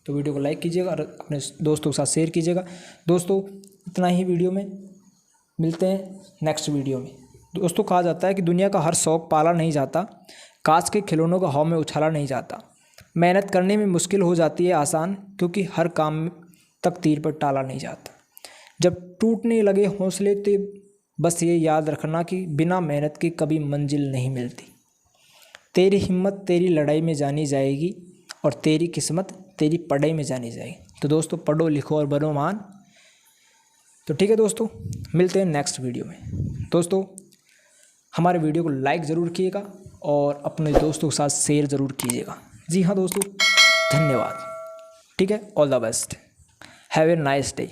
तो वीडियो को लाइक कीजिएगा और अपने दोस्तों के साथ शेयर कीजिएगा। दोस्तों इतना ही वीडियो में, मिलते हैं नेक्स्ट वीडियो में। दोस्तों कहा जाता है कि दुनिया का हर शौक पाला नहीं जाता, कांच के खिलौनों का हवा में उछाला नहीं जाता, मेहनत करने में मुश्किल हो जाती है आसान, क्योंकि हर काम तक तीर पर टाला नहीं जाता। जब टूटने लगे हौसले तो बस ये याद रखना कि बिना मेहनत के कभी मंजिल नहीं मिलती। तेरी हिम्मत तेरी लड़ाई में जानी जाएगी और तेरी किस्मत तेरी पढ़ाई में जानी जाएगी। तो दोस्तों पढ़ो लिखो और बनो महान। तो ठीक है दोस्तों, मिलते हैं नेक्स्ट वीडियो में। दोस्तों हमारे वीडियो को लाइक ज़रूर कीजिएगा और अपने दोस्तों के साथ शेयर ज़रूर कीजिएगा। जी हाँ दोस्तों, धन्यवाद। ठीक है, all the best, have a nice day.